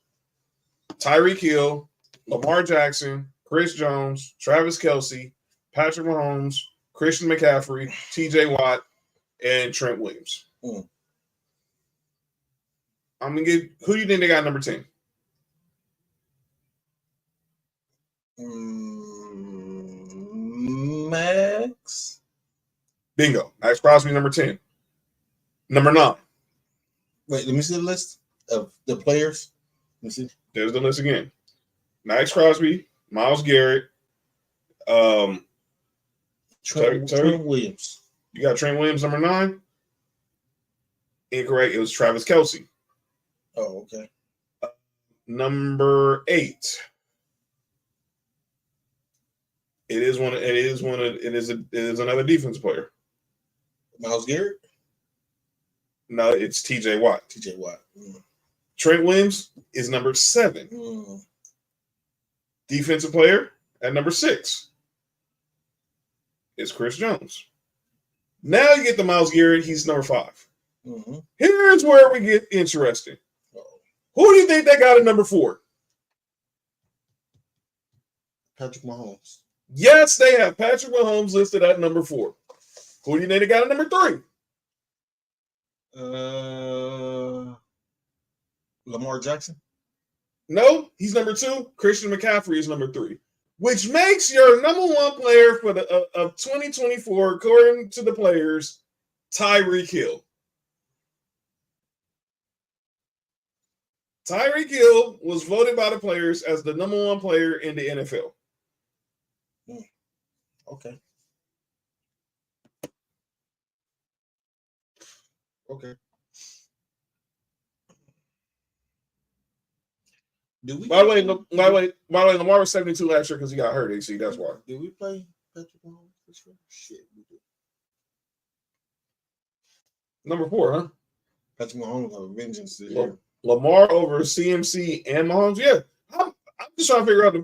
Tyreek Hill, Lamar Jackson, Chris Jones, Travis Kelce, Patrick Mahomes, Christian McCaffrey, TJ Watt, and Trent Williams. I'm going to get – who do you think they got number 10? Max. Bingo. Max Crosby, number 10. Number 9. Wait, let me see the list of the players. Let me see. There's the list again. Max Crosby, Myles Garrett, Trent Williams. You got Trent Williams, number 9? Incorrect. It was Travis Kelce. Oh, okay. Number 8. It is another defense player. Myles Garrett? No, it's TJ Watt. TJ Watt. Trent Williams is number 7. Defensive player at number 6 is Chris Jones. Now you get the Myles Garrett. He's number 5. Here's where we get interesting. Who do you think they got at number 4? Patrick Mahomes. Yes, they have Patrick Mahomes listed at number 4. Who do you think they got at number 3? Lamar Jackson? No, he's number 2. Christian McCaffrey is number 3, which makes your number 1 player for of 2024, according to the players, Tyreek Hill. Tyreek Hill was voted by the players as the number 1 player in the NFL. Okay. By the way, Lamar was 72 last year because he got hurt. AC, that's why. Did we play Patrick Mahomes this year? Shit, we did. Number 4, huh? Patrick Mahomes have a vengeance this year. Lamar over CMC and Mahomes. Yeah, I'm just trying to figure out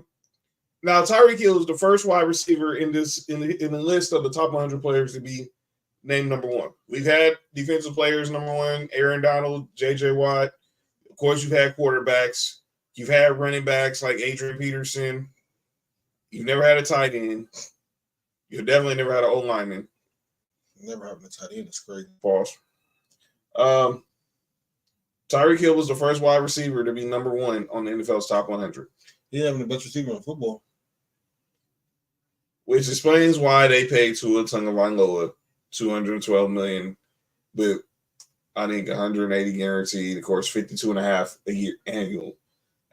now. Tyreek Hill is the first wide receiver in the list of the top 100 players to be named number 1. We've had defensive players number 1, Aaron Donald, J.J. Watt. Of course, you've had quarterbacks. You've had running backs like Adrian Peterson. You've never had a tight end. You've definitely never had an O-lineman. Never having a tight end is great. False. Tyreek Hill was the first wide receiver to be number 1 on the NFL's top 100. He's having the best receiver in football. Which explains why they paid Tua Tagovailoa $212 million, with I think 180 guaranteed, of course, 52.5 a year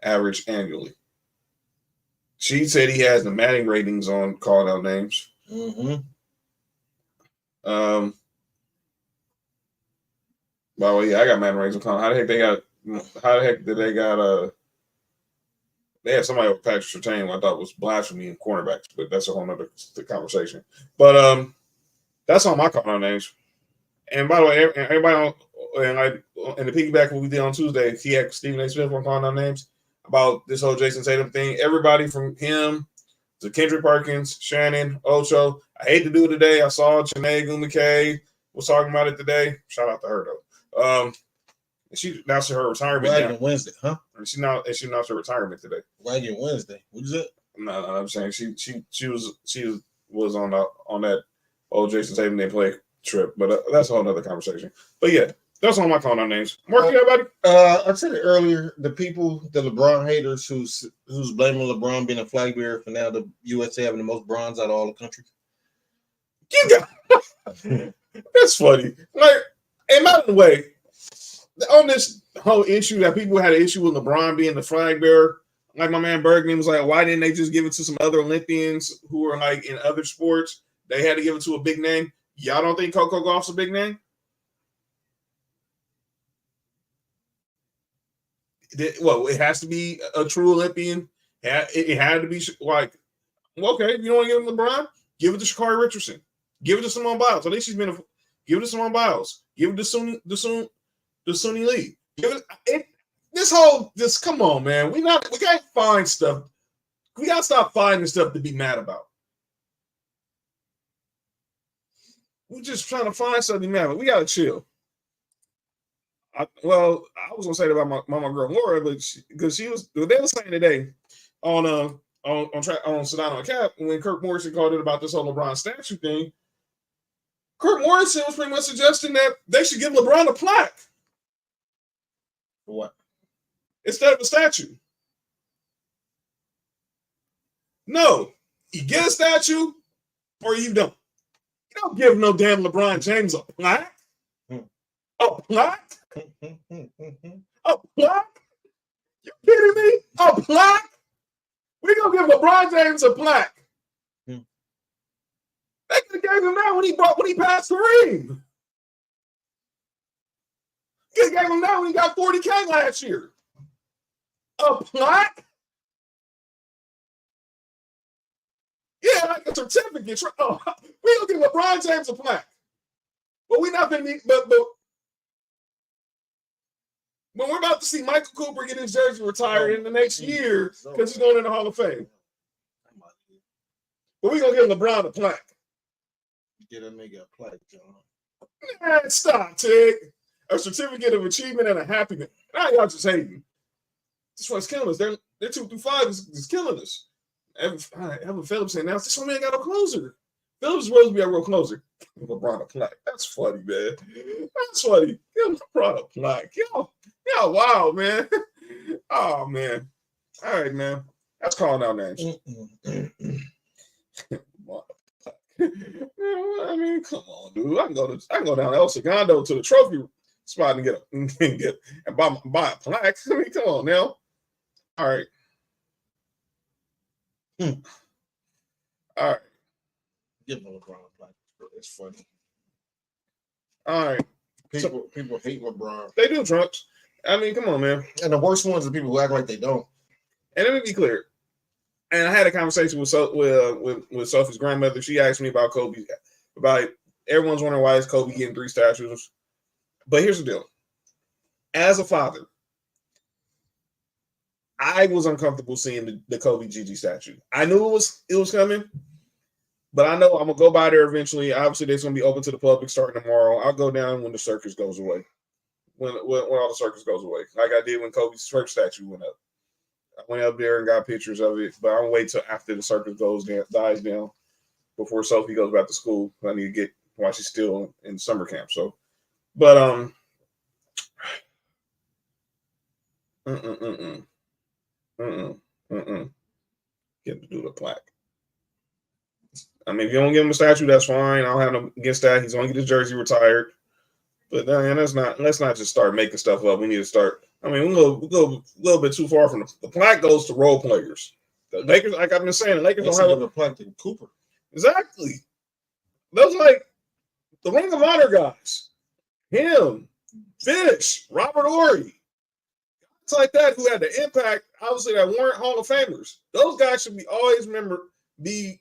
average annually. She said he has the Madden ratings on called out names. By the way, yeah, I got Madden ratings on call. How the heck did they got they had somebody with Patrick Surtain I thought was blasphemy in cornerbacks, but that's a whole nother conversation. But that's all my call out names. And by the way, everybody and the piggyback what we did on Tuesday, he had Stephen A. Smith on calling out names about this whole Jason Tatum thing. Everybody from him to Kendrick Perkins, Shannon, Ocho. I hate to do it today. I saw Janae Gumake was talking about it today. Shout out to her though. She announced her retirement. Wagon Wednesday, huh? She announced her retirement today. Wagon Wednesday. What is it? No, I'm saying she was on that old Jason Tatum they play trip, but that's a whole other conversation. But yeah, that's all my calling out names. Mark, everybody. I said it earlier. The LeBron haters who's blaming LeBron being a flag bearer for now the USA having the most bronze out of all the countries. That's funny. Like, and by the way, on this whole issue that people had an issue with LeBron being the flag bearer, like my man Bergman was like, why didn't they just give it to some other Olympians who are like in other sports? They had to give it to a big name. Y'all don't think Coco Gauff's a big name? Well, it has to be a true Olympian. It had to be like, okay, if you don't want to give it to LeBron, give it to Sha'Carri Richardson. Give it to Simone Biles. At least she's been give it to Simone Biles. Give it to Suni Lee. Give it. This come on, man. We gotta find stuff. We gotta stop finding stuff to be mad about. We're just trying to find something to be mad about. We gotta chill. I was gonna say that about my girl Laura, but because they were saying today on Sedano and Cap when Kirk Morrison called it about this whole LeBron statue thing. Kirk Morrison was pretty much suggesting that they should give LeBron a plaque. For what? Instead of a statue. No, you get a statue or you don't. You don't give no damn LeBron James a plaque. A plaque? A plaque? You kidding me? A plaque? We gonna give LeBron James a plaque. They could have gave him that when he passed Kareem. Could have gave him that when he got 40K last year. A plaque? Yeah, like a certificate. Oh, we gonna give LeBron James a plaque. But we're not gonna need, but when we're about to see Michael Cooper get his jersey retired in the next year because he's going in the Hall of Fame. But we're gonna give LeBron a plaque. Get a nigga a plaque, John. Man, stop, Tig. A certificate of achievement and a happiness. Now y'all just hating. This one's killing us. They're 2 through 5 is killing us. Evan Phillips saying now this one man got a closer. Phillips is supposed to be a real closer. LeBron a plaque. That's funny, man. That's funny. Give LeBron a plaque. Yo, wow, man. Oh man. All right, man. That's calling out names. I mean, come on, dude. I can go down El Segundo to the trophy spot and buy a plaque. I mean, come on now. All right. All right. Give him LeBron a plaque. It's funny. All right. People hate LeBron. They do, Trunks. I mean, come on, man. And the worst ones are the people who act like they don't. And let me be clear. And I had a conversation with Sophie's grandmother. She asked me about Kobe. About everyone's wondering why is Kobe getting 3 statues. But here's the deal. As a father, I was uncomfortable seeing the Kobe Gigi statue. I knew it was coming, but I know I'm gonna go by there eventually. Obviously, they're gonna be open to the public starting tomorrow. I'll go down when the circus goes away. When all the circus goes away, like I did when Kobe's first statue went up. I went up there and got pictures of it, but I'm gonna wait till after the circus dies down before Sophie goes back to school. I need to get while she's still in summer camp. So, but get to do the plaque. I mean, if you don't give him a statue, that's fine. I don't have no against that. He's gonna get his jersey retired. But man, let's not just start making stuff up. We need to start. I mean, we'll go a little bit too far from the plaque goes to role players. The Lakers, like I've been saying, the Lakers don't have a plaque to Cooper. Exactly. Those like the Ring of Honor guys. Him, Fish, Robert Horry. Guys like that who had the impact, obviously, that weren't Hall of Famers. Those guys should be always be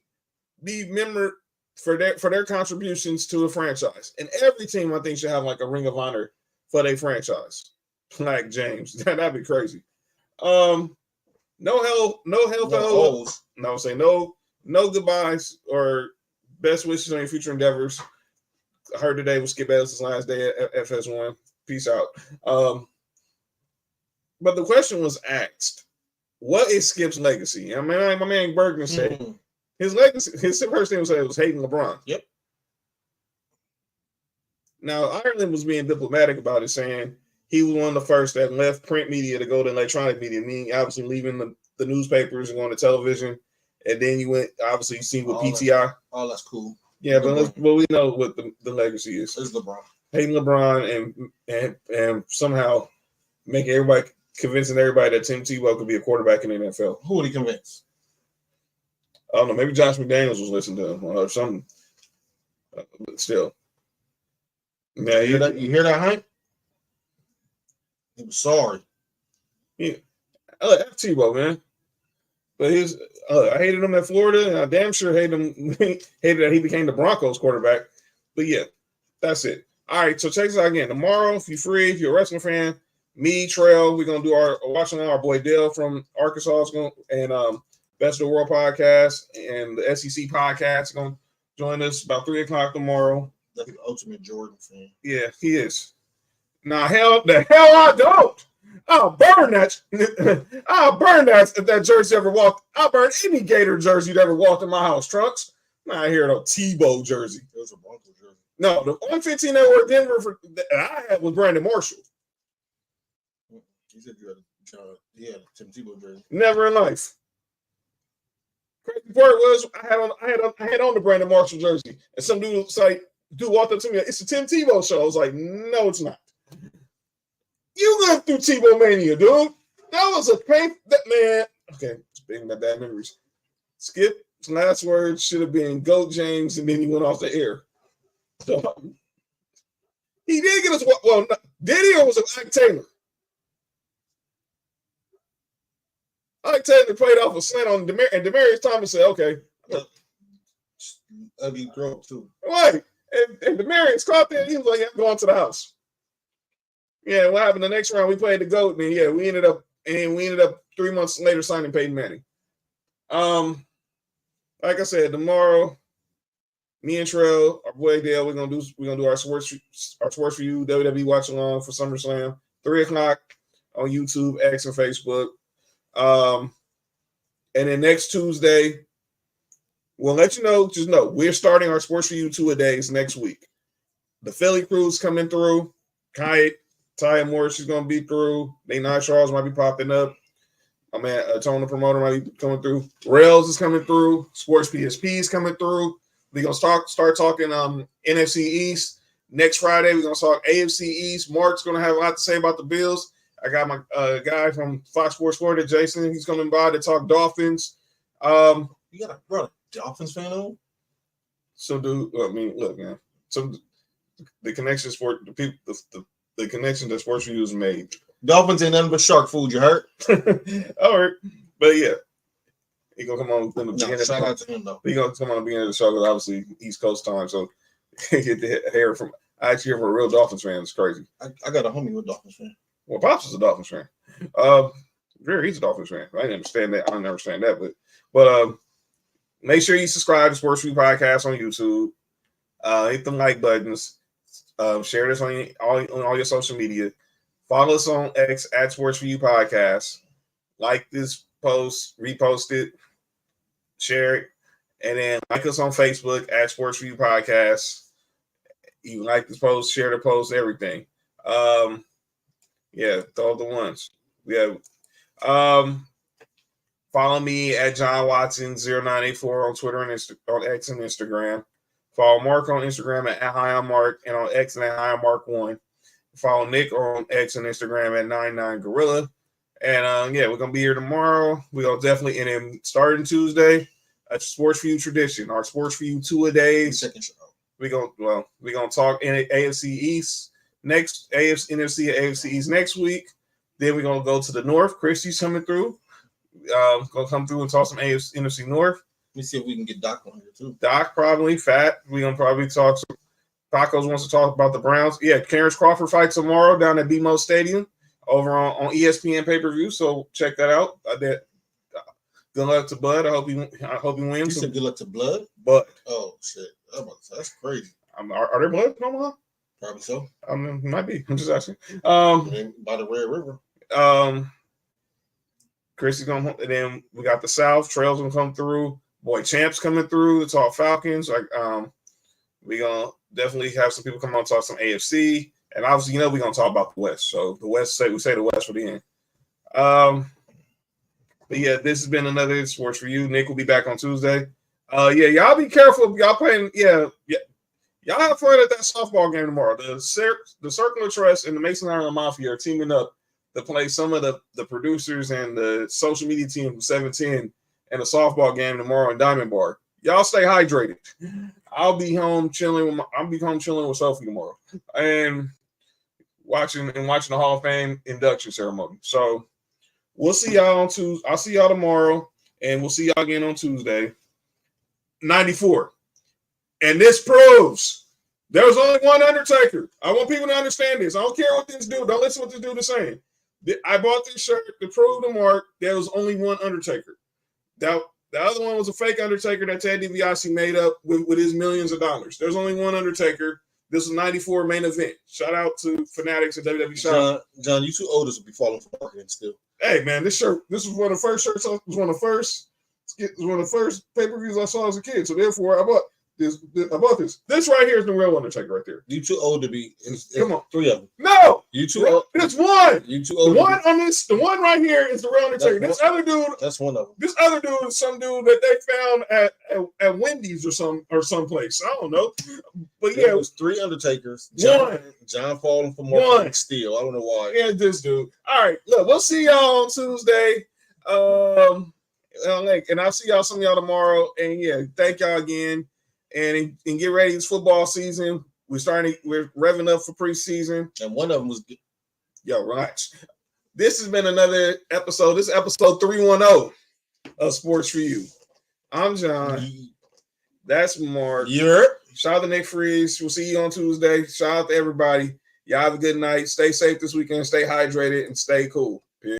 remembered for their contributions to a franchise. And every team, I think, should have like a Ring of Honor for their franchise. Like James, that'd be crazy. No health. No, say no goodbyes or best wishes on your future endeavors. I heard today was Skip Bayless's last day at FS1. Peace out. But the question was asked, what is Skip's legacy? I mean, my man Bergman said his legacy, his first name was hating LeBron. Yep. Now, Ireland was being diplomatic about it, saying he was one of the first that left print media to go to electronic media, meaning obviously leaving the newspapers and going to television. And then you seen with PTI. That's cool. Yeah, but we know what the legacy is. It's LeBron. Hating LeBron and somehow convincing everybody that Tim Tebow could be a quarterback in the NFL. Who would he convince? I don't know. Maybe Josh McDaniels was listening to him or something. But still. Yeah, you hear that hype? He was sorry. Yeah. F Tebow, man. But I hated him at Florida, and I damn sure hated that he became the Broncos quarterback. But yeah, that's it. All right, so check this out again. Tomorrow, if you're free, if you're a wrestling fan, me, Trail, we're gonna do watching our boy Dale from Arkansas is going and Best of the World podcast and the SEC podcast is gonna join us about 3:00 tomorrow. That's the ultimate Jordan fan. Yeah, he is. Now, the hell I don't. I'll burn that. I'll burn that if that jersey ever walked. I'll burn any Gator jersey that ever walked in my house, Trunks. I'm not here no Tebow jersey. It was a Broncos jersey. No, the 115 that were Denver that I had was Brandon Marshall. He said you had a Tim Tebow jersey. Never in life. Crazy part was I had on the Brandon Marshall jersey, and some dude walked up to me. It's a Tim Tebow show. I was like, no, it's not. You lived through Tebow mania, dude. That was a pain. That man. Okay, speaking of bad memories, Skip's last words should have been "Goat James," and then he went off the air. So he did get us. Well, did he, or was it Ike Taylor? Ike Taylor played off a slant on and Demaryius Thomas said, "Okay." Ugly throw too. Right, and Demaryius caught that. He was like, "I'm going to the house." Yeah, what happened the next round? We played the GOAT, and yeah, we ended up 3 months later signing Peyton Manning. Like I said, tomorrow, me and Trell, our boy Dale, we're gonna do our Sports4U WWE watch along for SummerSlam, 3:00 on YouTube, X, and Facebook. And then next Tuesday, we'll let you know. Just know we're starting our Sports4U 2-a-days next week. The Philly crew's coming through. Ty Morris is going to be through. Nate Charles might be popping up. My man, Tony the promoter might be coming through. Rails is coming through. Sports PSP is coming through. We're going to start talking NFC East. Next Friday, we're going to talk AFC East. Mark's going to have a lot to say about the Bills. I got my guy from Fox Sports Florida, Jason. He's coming by to talk Dolphins. You got a Dolphins fan on? So, dude, I mean, look, man. So the connection for the people, the connection that Sports4U is made. Dolphins ain't nothing but shark food, you heard? All right. But yeah. He gonna come on in the beginning. Shout out to him though. He gonna come on the beginning of the show because obviously East Coast time, so get the hair from actually for a real Dolphins fan. It's crazy. I got a homie with Dolphins fan. Well, Pops is a Dolphins fan. He's a Dolphins fan. I didn't understand that. I didn't understand that, but make sure you subscribe to Sports4U podcast on YouTube. Hit the like buttons. Share this on all your social media. Follow us on X at Sports4U Podcast. Like this post, repost it, share it, and then like us on Facebook at Sports4U Podcast. You like this post, share the post, everything. Yeah, all the ones. We have follow me at John Watson 0984 on Twitter and on X and Instagram. Follow Mark on Instagram at HighOnMark and on X and at HighOnMark1. Follow Nick on X and Instagram at 99Gorilla. And yeah, we're gonna be here tomorrow. We're gonna definitely and then starting Tuesday, a Sports4U tradition, our Sports4U 2-a-days. Second show. We're gonna talk in AFC East next, NFC AFC East next week. Then we're gonna go to the North. Christy's coming through. Gonna come through and talk some NFC North. Let me see if we can get Doc on here too. Doc probably fat. We're gonna probably talk some Tacos wants to talk about the Browns. Yeah, Terrence Crawford fight tomorrow down at BMO Stadium over on ESPN pay-per-view. So check that out. Good luck to Bud. I hope he wins. You said good luck to Blood? But oh shit, that's crazy. Are there Blood no more? Probably so. Might be. I'm just asking. By the Red River. Chris is gonna, and then we got the South. Trails gonna come through. Boy, Champs coming through. The Talk Falcons. We gonna definitely have some people come on and talk some AFC, and obviously, we're gonna talk about the West. So the West, we say the West for the end. But yeah, this has been another Sports4U. Nick will be back on Tuesday. Y'all be careful. Y'all playing. Y'all have fun at that softball game tomorrow. The Circle of Trust and the Mason Island Mafia are teaming up to play some of the producers and the social media team from 710 and a softball game tomorrow in Diamond Bar. Y'all stay hydrated. I'll be home chilling with Sophie tomorrow and watching the Hall of Fame induction ceremony. So we'll see y'all on Tuesday. I'll see y'all tomorrow, and we'll see y'all again on Tuesday. 94. And this proves there's only one Undertaker. I want people to understand this. I don't care what this dude. Don't listen to what this dude is saying. I bought this shirt to prove to Mark there was only one Undertaker. The other one was a fake Undertaker that Ted DiBiase made up with his millions of dollars. There's only one Undertaker. This was 94 main event. Shout out to Fanatics at WWE. John, you too old to be falling for marketing still. Hey man, this was one of the first shirts. It was one of the first pay-per-views I saw as a kid. So therefore, I bought this. This right here is the real Undertaker right there. You too old to be. Come on, 3 of them. No, you too old. It's one. You too old. The one right here is the real Undertaker. That's other dude. That's one of them. This other dude is some dude that they found at Wendy's or someplace. I don't know, but there was 3 Undertakers. John falling for marketing still. I don't know why. Yeah, this dude. All right, look, we'll see y'all on Tuesday. And I'll see y'all some of y'all tomorrow. And yeah, thank y'all again. And get ready. It's football season. We're revving up for preseason. And one of them was good. Yo, relax. This has been another episode. This is episode 310 of Sports4U. I'm John. That's Mark. Shout out to Nick Freeze. We'll see you on Tuesday. Shout out to everybody. Y'all have a good night. Stay safe this weekend. Stay hydrated and stay cool.